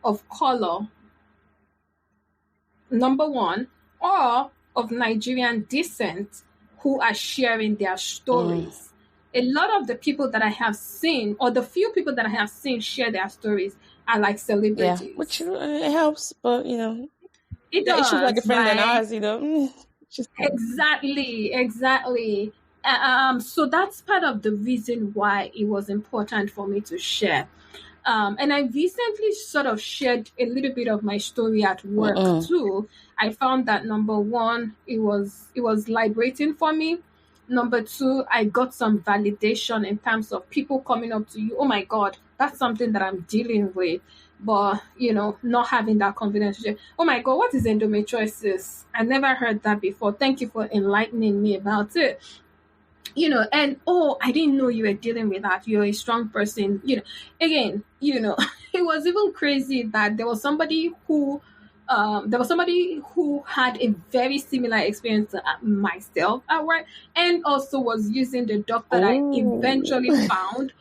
of color, number one, or of Nigerian descent who are sharing their stories. A lot of the people that I have seen, or the few people that I have seen share their stories, are like celebrities. Yeah, which it helps, but it the does, issues are different than right? ours, Exactly. So that's part of the reason why it was important for me to share. And I recently sort of shared a little bit of my story at work too. I found that number one, it was liberating for me. Number two, I got some validation in terms of people coming up to you. Oh my God, that's something that I'm dealing with. But, not having that confidence. Oh my God, what is endometriosis? I never heard that before. Thank you for enlightening me about it. And I didn't know you were dealing with that. You're a strong person. Again, it was even crazy that there was somebody who had a very similar experience to myself at work, and also was using the doctor that I eventually found,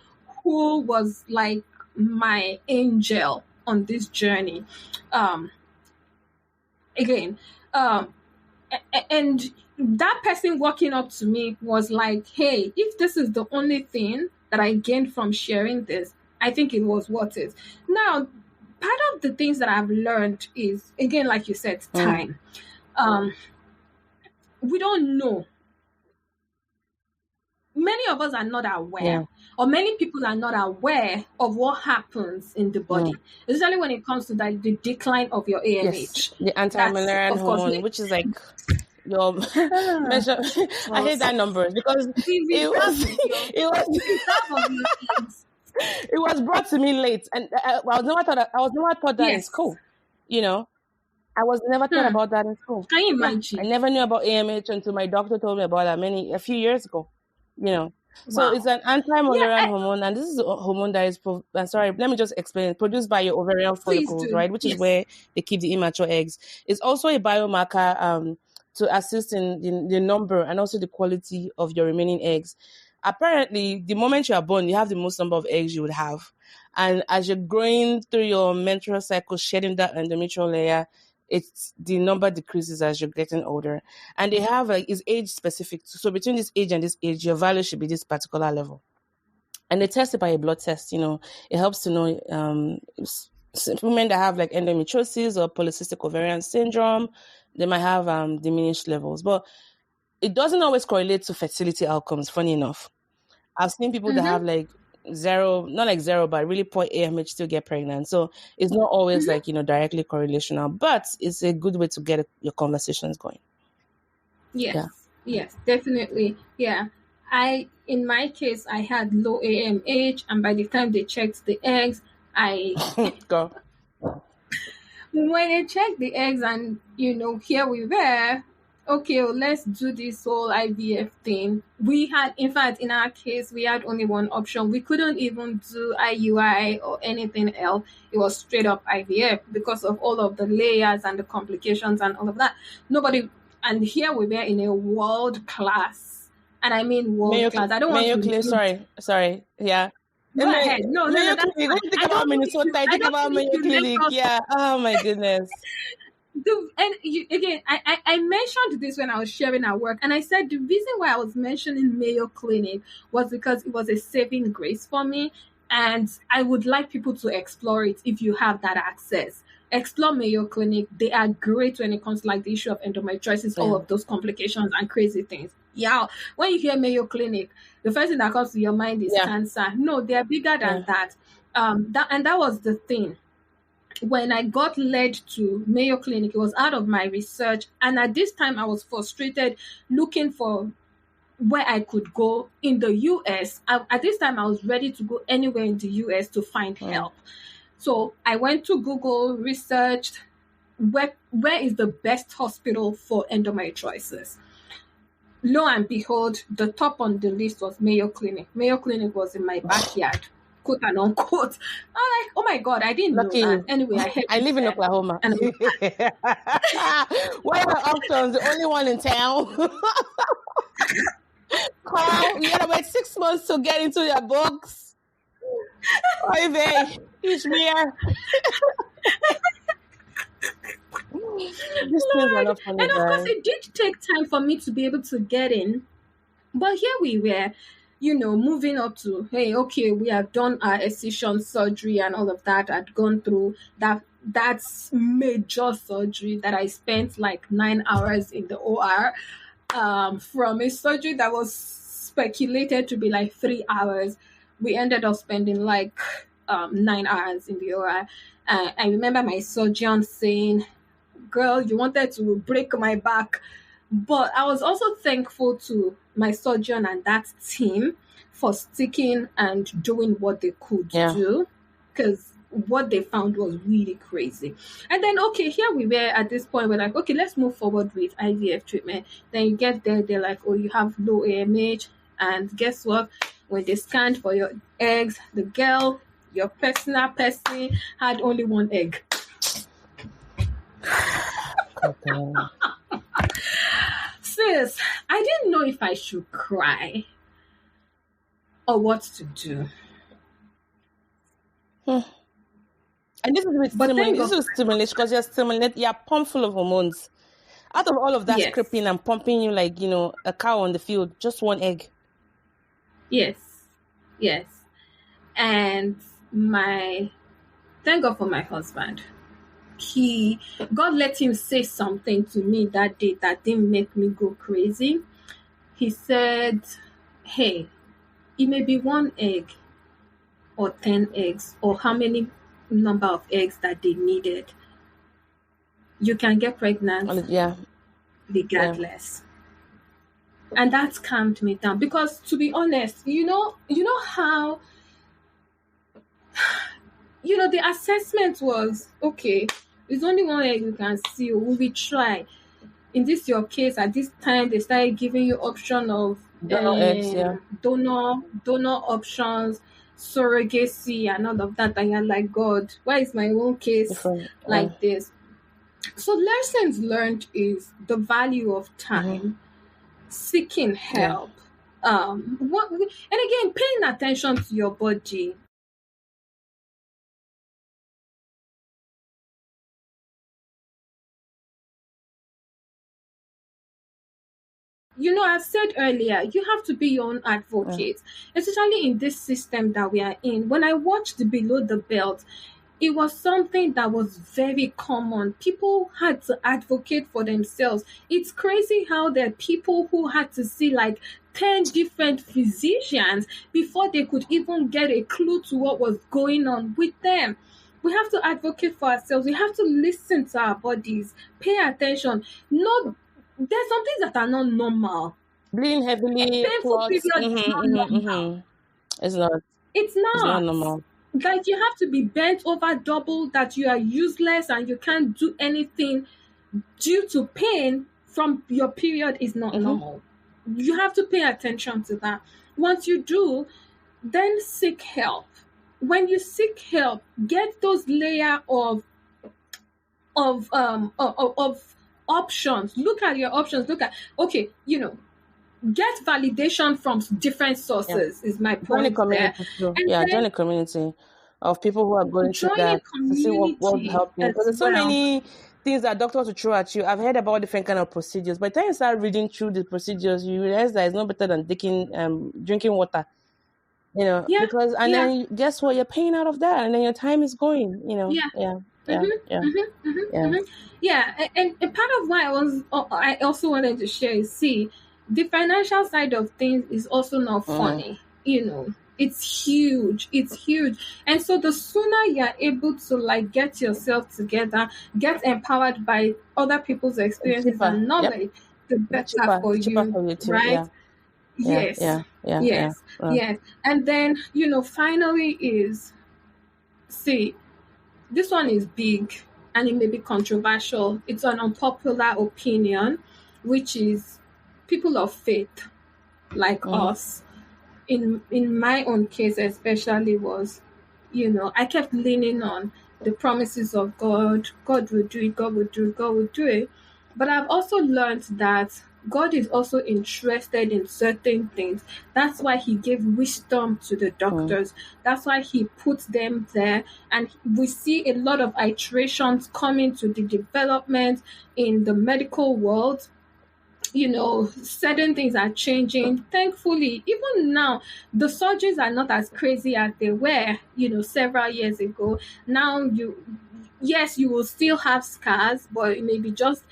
who was like my angel on this journey. Again, and that person walking up to me was like, hey, if this is the only thing that I gained from sharing this, I think it was worth it. Now, part of the things that I've learned is, again, like you said, time. We don't know. Many of us are not aware, or many people are not aware of what happens in the body, especially when it comes to the decline of your AMH. Yes, the anti-malarian hormone, which is like your measure. I hate that number because it was brought to me late, and I was never taught that in school. I was never taught about that in school. Can you imagine? I never knew about AMH until my doctor told me about that a few years ago. So it's an anti-malarian hormone, and this is a hormone that is let me just explain. Produced by your ovarian follicles, right, which is where they keep the immature eggs. It's also a biomarker to assist in the number and also the quality of your remaining eggs. Apparently, the moment you are born, you have the most number of eggs you would have, and as you're growing through your menstrual cycle, shedding that endometrial layer, it's the number decreases as you're getting older. And they have is age specific. So between this age and this age, your value should be this particular level. And they test it by a blood test. It helps to know women that have like endometriosis or polycystic ovarian syndrome, they might have diminished levels. But it doesn't always correlate to fertility outcomes, funny enough. I've seen people that have like zero, not like zero, but really poor AMH still get pregnant. So it's not always like, directly correlational, but it's a good way to get your conversations going. Yes, definitely. Yeah. In my case, I had low AMH, and by the time they checked the eggs, Go. When they checked the eggs, and here we were, okay, well, let's do this whole IVF thing. We had, in fact, in our case, we had only one option. We couldn't even do IUI or anything else. It was straight up IVF because of all of the layers and the complications and all of that. And here we were in a world class, and I mean world class. I don't want to. Sorry. Yeah. Go ahead. No, Mayo Clinic. When you think about Minnesota, I think about Mayo Clinic. Yeah. Oh my goodness. I mentioned this when I was sharing at work, and I said the reason why I was mentioning Mayo Clinic was because it was a saving grace for me, and I would like people to explore it if you have that access. Explore Mayo Clinic. They are great when it comes to like the issue of endometriosis, all of those complications and crazy things. Yeah, when you hear Mayo Clinic, the first thing that comes to your mind is cancer. No, they're bigger than that. That was the thing. When I got led to Mayo Clinic, it was out of my research, and at this time I was frustrated looking for where I could go in the US. At this time I was ready to go anywhere in the US to find help. So I went to Google, researched where is the best hospital for endometriosis. Lo and behold, the top on the list was Mayo Clinic. Mayo Clinic was in my backyard, quote and unquote. I'm like, oh my God, I didn't know that. Anyway, I live in Oklahoma. What are the options? The only one in town. Carl, you gotta wait 6 months to get into your books. Oy vey, Ishmael. And of course, it did take time for me to be able to get in. But here we were, moving up to, hey, okay, we have done our excision surgery and all of that. I'd gone through that's major surgery that I spent like 9 hours in the OR, from a surgery that was speculated to be like 3 hours. We ended up spending like 9 hours in the OR. I remember my surgeon saying, girl, you wanted to break my back. But I was also thankful to my surgeon and that team for sticking and doing what they could do, because what they found was really crazy. And then, okay, here we were at this point, we're like, okay, let's move forward with IVF treatment. Then you get there, they're like, oh, you have low AMH. And guess what? When they scanned for your eggs, the girl, your personal person, had only one egg. Sis, I didn't know if I should cry or what to do. And this is with stimulation. This is stimulation because you're pumped full of hormones. Out of all of that scripting and pumping you like, a cow on the field, just one egg. Yes. And thank God for my husband. God let him say something to me that day that didn't make me go crazy. He said, hey, it may be 1 egg or 10 eggs or how many number of eggs that they needed. You can get pregnant regardless. And that calmed me down because, to be honest, you know how the assessment was, okay, there's only 1 egg you can see. Will we try? In your case, at this time, they started giving you option of donor options, surrogacy, and all of that. And you're like, God, why is my own case like this? So lessons learned is the value of time, seeking help, and again, paying attention to your body. I've said earlier, you have to be your own advocate, especially in this system that we are in. When I watched Below the Belt, it was something that was very common. People had to advocate for themselves. It's crazy how there are people who had to see like 10 different physicians before they could even get a clue to what was going on with them. We have to advocate for ourselves. We have to listen to our bodies, pay attention. No, there's some things that are not normal. Bleeding heavily, Painful clots. period is not normal. It's not. It's It's not not. normal. Like you have to be bent over double, that you are useless and you can't do anything due to pain from your period is not normal. You have to pay attention to that. Once you do, then seek help. When you seek help, get those layer of options. Look at your options. Look at, okay, get validation from different sources is my Join a point there. community too. And Yeah, then join a community of people who are going through join a that to see what community help you. Because as there's so well. many things that doctors will throw at you. I've heard about different kind of procedures, but then you start reading through the procedures, you realize that it's no better than drinking water. Yeah, because and yeah. then guess what? You're paying out of that, and then your time is going. Yeah. Yeah, and part of why I also wanted to share is, see, the financial side of things is also not funny. It's huge. And so the sooner you're able to like get yourself together, get empowered by other people's experiences Cheaper. and knowledge, the better for cheaper you, for you too. right? Yeah. Yes. And then, finally is, see, this one is big and it may be controversial. It's an unpopular opinion, which is people of faith like us. In my own case especially was, I kept leaning on the promises of God. God will do it, God will do it, God will do it. But I've also learned that God is also interested in certain things. That's why he gave wisdom to the doctors. That's why he puts them there. And we see a lot of iterations coming to the development in the medical world. Certain things are changing. Thankfully, even now, the surgeries are not as crazy as they were, several years ago. Now, yes, you will still have scars, but it may be just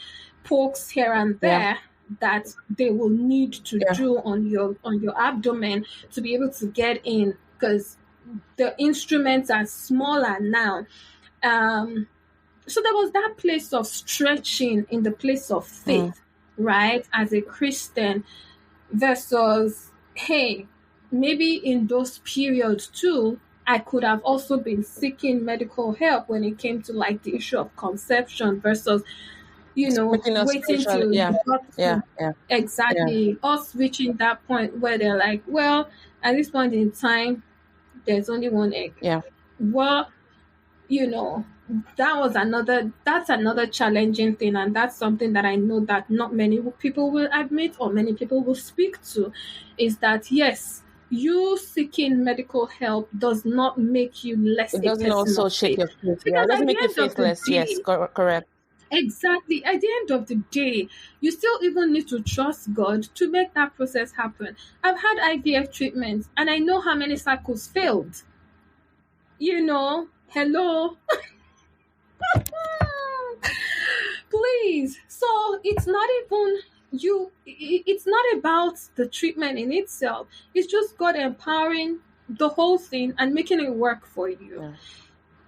pokes here and there that they will need to do on your abdomen to be able to get in, because the instruments are smaller now. So there was that place of stretching in the place of faith, right, as a Christian, versus, hey, maybe in those periods too, I could have also been seeking medical help when it came to like the issue of conception versus, waiting to exactly us reaching that point where they're like, well, at this point in time, there's only one egg. Well, that's another challenging thing, and that's something that I know that not many people will admit or many people will speak to, is that yes, you seeking medical help does not make you less. It doesn't also shake your faith. It doesn't make you faithless. Yes, correct. Exactly. At the end of the day, you still even need to trust God to make that process happen. I've had IVF treatments and I know how many cycles failed. Hello. Please. So it's not even it's not about the treatment in itself. It's just God empowering the whole thing and making it work for you.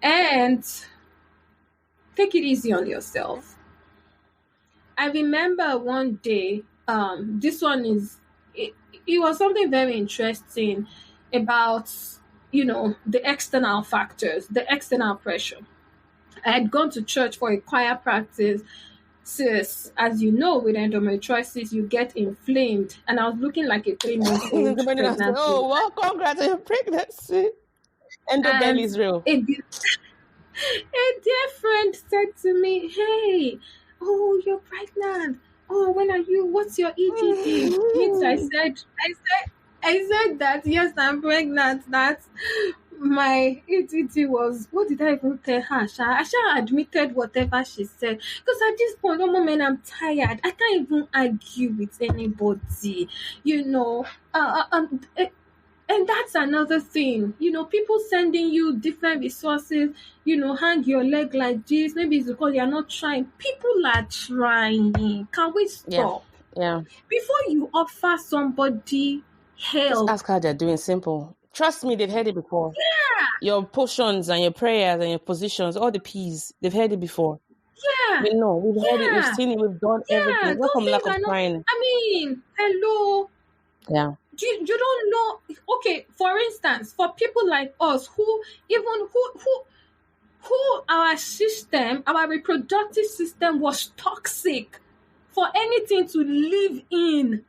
And take it easy on yourself. I remember one day, this one it was something very interesting about, the external factors, the external pressure. I had gone to church for a choir practice. Sis, as you know, with endometriosis, you get inflamed. And I was looking like a 3-month-old pregnant. Oh, well, congrats on your pregnancy. Endobelly is real. A dear friend said to me, hey, oh, you're pregnant. Oh, when are you? What's your EGD? I said that, yes, I'm pregnant. That my ETT was, what did I even tell her? I shall admitted whatever she said. Because at this point, one moment I'm tired. I can't even argue with anybody, you know. And that's another thing, you know, people sending you different resources, you know, hang your leg like this. Maybe it's because you're not trying. People are trying. Can we stop? Yeah. Before you offer somebody Just help. ask how they're doing. Simple. Trust me, they've heard it before. Yeah. Your potions and your prayers and your positions, all the P's, they've heard it before. Yeah. We know, we've heard it, we've Yeah. seen it, we've done everything. Yeah. It's not Those from lack things of are not. trying. I mean, hello. Yeah. You don't know. Okay, for instance, for people like us who our system, our reproductive system was toxic for anything to live in.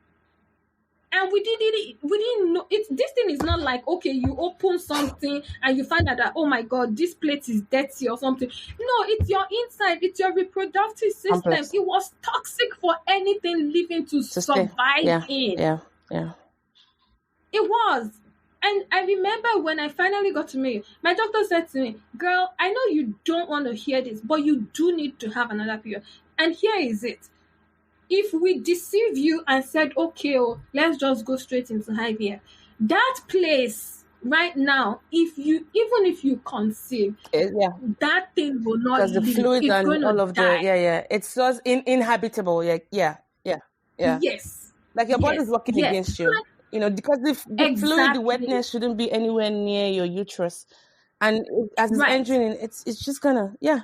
And we didn't know it. This thing is not like, okay, you open something and you find out that, oh my god, this plate is dirty or something. No, it's your inside, it's your reproductive system. Complex. It was toxic for anything living to survive in. Yeah. It was. And I remember when I finally got to me, my doctor said to me, girl, I know you don't want to hear this, but you do need to have another period. And here is it. If we deceive you and said, okay, let's just go straight into IVF, that place right now, even if you conceive, that thing will not because the live. fluids It's and going all to of die. it's just inhabitable. Yeah. Yes. Like your body's working against you. You know, because the fluid, the wetness shouldn't be anywhere near your uterus, and as it's entering in, it's just gonna Yeah.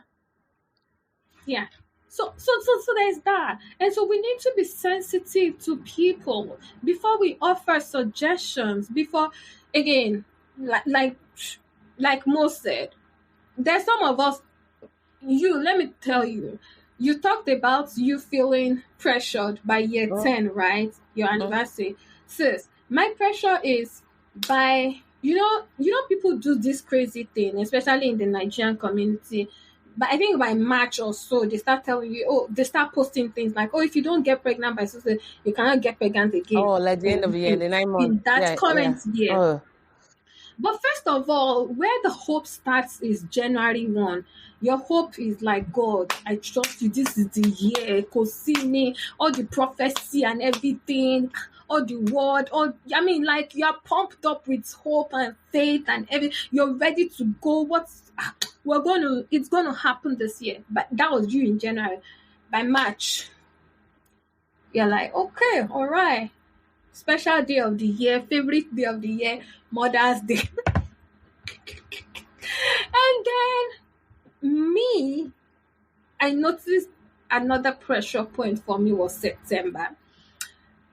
So there's that. And so we need to be sensitive to people before we offer suggestions. Before, again, like Mo said, there's some of us. Let me tell you. You talked about you feeling pressured by year 10, right? Your anniversary. Sis, my pressure is by, you know, people do this crazy thing, especially in the Nigerian community. But I think by March or so, they start telling you, they start posting things like, if you don't get pregnant by so you cannot get pregnant again. Oh, like the end of the year, the 9 months. In that current year. Oh. But first of all, where the hope starts is January 1. Your hope is like, God, I trust you. This is the year. Kosini, all the prophecy and everything, all the word, like you're pumped up with hope and faith and everything. You're ready to go. It's gonna happen this year. But that was you in January. By March, you're like, okay, all right. Special day of the year, favorite day of the year, Mother's Day. And then I noticed another pressure point for me was September.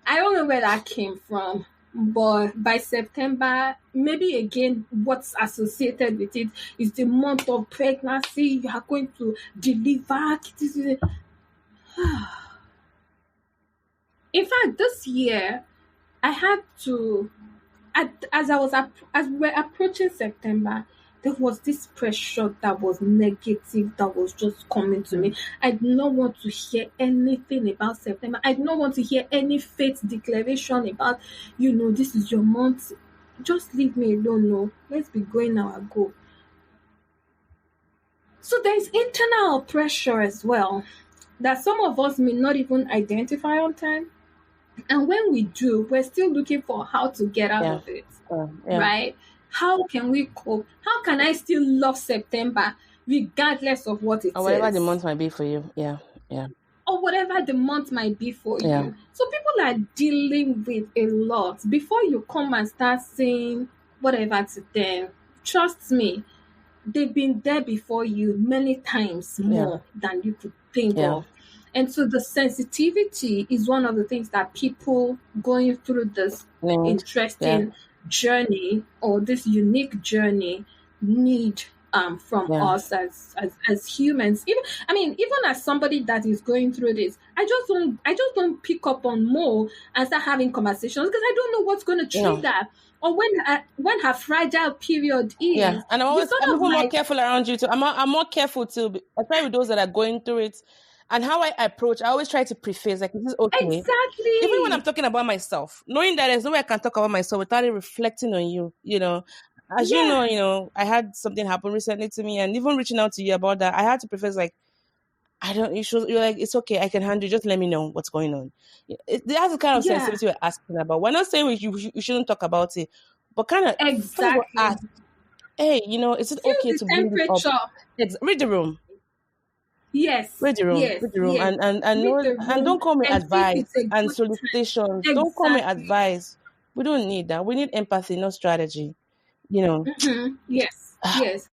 I don't know where that came from, but by September, maybe again, what's associated with it is the month of pregnancy. You are going to deliver. In fact, this year, I had to, as we're approaching September, there was this pressure that was negative that was just coming to me. I did not want to hear anything about September. I did not want to hear any faith declaration about, this is your month. Just leave me alone. No, let's be going our go. So there's internal pressure as well that some of us may not even identify on time. And when we do, we're still looking for how to get out of it, right? How can we cope? How can I still love September regardless of what it is? Or whatever the month might be for you. Yeah. Or whatever the month might be for you. So people are dealing with a lot. Before you come and start saying whatever to them, trust me, they've been there before you many times more than you could think of. And so the sensitivity is one of the things that people going through this interesting journey or this unique journey need from us as humans. Even as somebody that is going through this, I just don't pick up on more and start having conversations because I don't know what's going to trigger or when her fragile period is. Yeah, and I'm even more careful around you too. I'm more careful too, especially with those that are going through it. And how I approach, I always try to preface, like, is this okay? Exactly. Even when I'm talking about myself, knowing that there's no way I can talk about myself without it reflecting on you, as you know, I had something happen recently to me, and even reaching out to you about that, I had to preface like, I don't. You're like, it's okay. I can handle. Just let me know what's going on. That's the kind of Yeah, sensitivity we're asking about. We're not saying you shouldn't talk about it, but kind of first of all exactly. ask, hey, is it Feel okay the to bring this up? temperature. Read the room. Yes, Read the room, yes, read the room, yes. and Read know, the and room don't call me and see if it's advice a and good solicitations. time. Don't call me Exactly. advice. We don't need that. We need empathy, no strategy. You know. Yes, yes.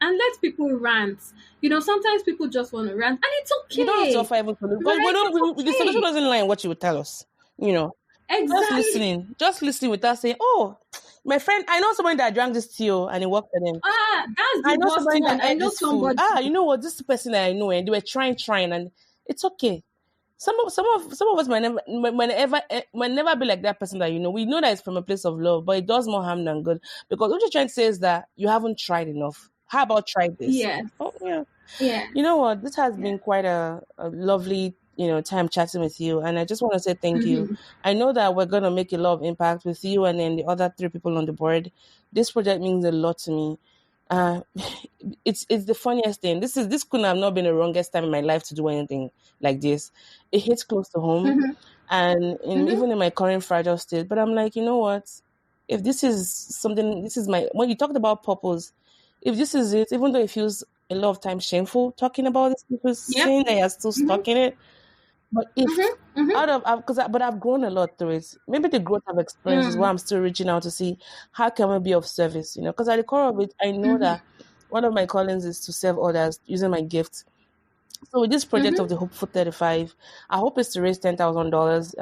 And let people rant. Sometimes people just want to rant, and it's You don't have to okay, offer even solution because we right? don't. It's The solution okay. doesn't lie in what you would tell us. You know, Exactly. just listening without saying, "Oh, my friend, I know somebody that drank this tea and it worked for them. That's I the know worst somebody that one. I ate know this food. somebody. You know what? This person that I know, and they were trying, and it's okay. Some of us might never be like that person that we know that it's from a place of love, but it does more harm than good. Because what you're trying to say is that you haven't tried enough. How about try this? Yes, Oh yeah. yes, You know what? This has yes. been quite a lovely, time chatting with you. And I just want to say thank you. Hmm. I know that we're going to make a lot of impact with you and then the other three people on the board. This project means a lot to me. Uh, it's the funniest thing. This couldn't have not been the wrongest time in my life to do anything like this. It hits close to home, Hmm. and Hmm. even in my current fragile state. But I'm like, you know what? If this is something, this is my when you talked about purpose. If this is it, even though it feels a lot of times shameful talking about this because Yep. saying that you're still Hmm. stuck in it. But if Hmm. Hmm. but I've grown a lot through it. Maybe the growth I've experienced is why Mm. I'm still reaching out to see how can we be of service. Because at the core of it, I know Hmm. that one of my callings is to serve others using my gifts. So with this project of Hmm. the Hopeful 35, I hope is to raise $10,000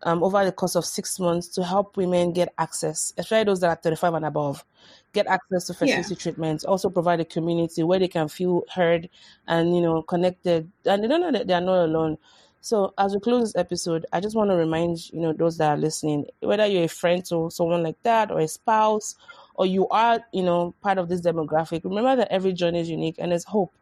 over the course of 6 months to help women get access, especially those that are 35 and above, get access to Yeah. fertility treatments. Also provide a community where they can feel heard and connected, and they don't know that they are not alone. So as we close this episode, I just want to remind those that are listening, whether you're a friend to someone like that or a spouse, or you are part of this demographic. Remember that every journey is unique and there's hope.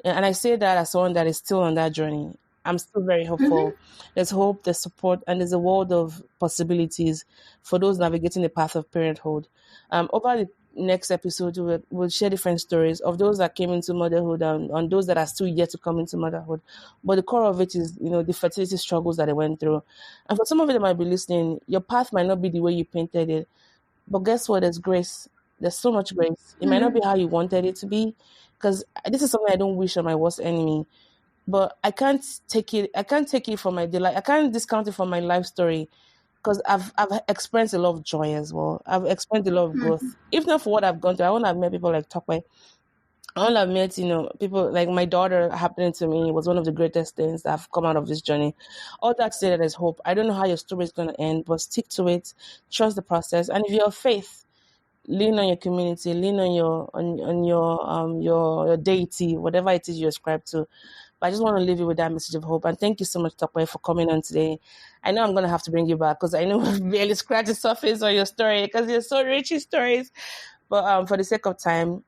And I say that as someone that is still on that journey. I'm still very Hmm. hopeful. There's hope, there's support, and there's a world of possibilities for those navigating the path of parenthood. Over the next episode, we'll share different stories of those that came into motherhood and those that are still yet to come into motherhood. But the core of it is, the fertility struggles that they went through. And for some of you that might be listening, your path might not be the way you painted it. But guess what? There's grace. There's so much grace. It might not Hmm. be how you wanted it to be, because this is something I don't wish on my worst enemy. But I can't take it. I can't take it from my delight. I can't discount it from my life story because I've experienced a lot of joy as well. I've experienced a lot of growth. If not for what I've gone through, I wouldn't have met people like Tokwe. I wouldn't have met people like my daughter happening to me was one of the greatest things that have come out of this journey. All that said, there's hope. I don't know how your story is going to end, but stick to it. Trust the process, and if you have faith, lean on your community, lean on your deity, whatever it is you ascribe to. But I just want to leave you with that message of hope. And thank you so much, Tokwe, for coming on today. I know I'm gonna have to bring you back because I know we've barely scratched the surface on your story because you're so rich in stories. But for the sake of time,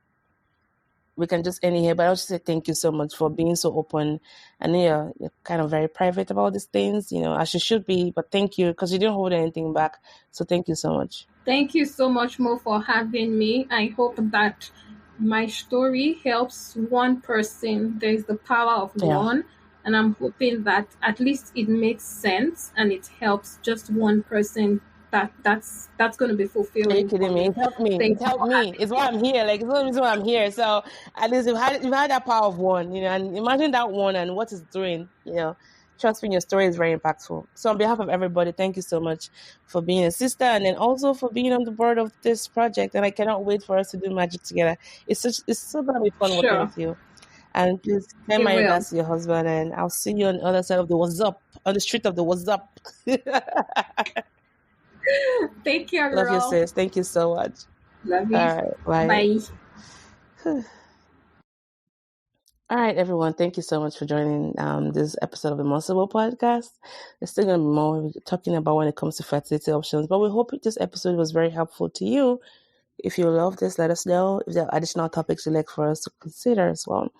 we can just end it here. But I'll just say thank you so much for being so open. I know you're kind of very private about these things, as you should be. But thank you because you didn't hold anything back. So thank you so much. Thank you so much, Mo, for having me. I hope that my story helps one person. There is the power of Yeah. one, and I'm hoping that at least it makes sense and it helps just one person. That's going to be Are you fulfilling for kidding me? me. It helped me. It Thank you helped for me. having It's why me. I'm here. Like it's the reason why I'm here. So at least you've had that power of one, and imagine that one and what it's doing. Trust me, your story is very impactful. So on behalf of everybody, thank you so much for being a sister and then also for being on the board of this project. And I cannot wait for us to do magic together. It's so gonna be fun working Sure, with you. And please send it my will. regards to your husband and I'll see you on the other side of the what's up, on the street of the what's up. Take care, Love you, girl. sis. Thank you so much. Love you. All right, Bye. bye. All right, everyone. Thank you so much for joining this episode of the Monsible podcast. There's still going to be more talking about when it comes to fertility options, but we hope this episode was very helpful to you. if you love this, let us know if there are additional topics you'd like for us to consider as well.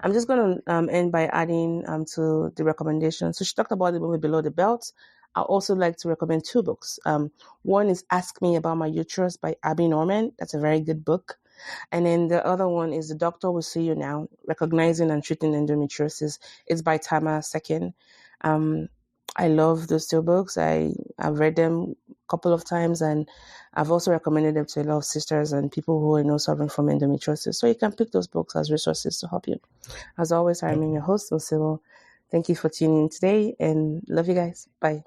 I'm just going to end by adding to the recommendations. So she talked about the movie Below the Belt. I also like to recommend 2 books. One is Ask Me About My Uterus by Abby Norman. That's a very good book. And then the other one is The Doctor Will See You Now, Recognizing and Treating Endometriosis. It's by Tama Sekin. I love those 2 books. I've read them a couple of times, and I've also recommended them to a lot of sisters and people who are suffering from endometriosis. So you can pick those books as resources to help you. As always, I remain your host, Sibyl. Thank you for tuning in today, and love you guys. Bye.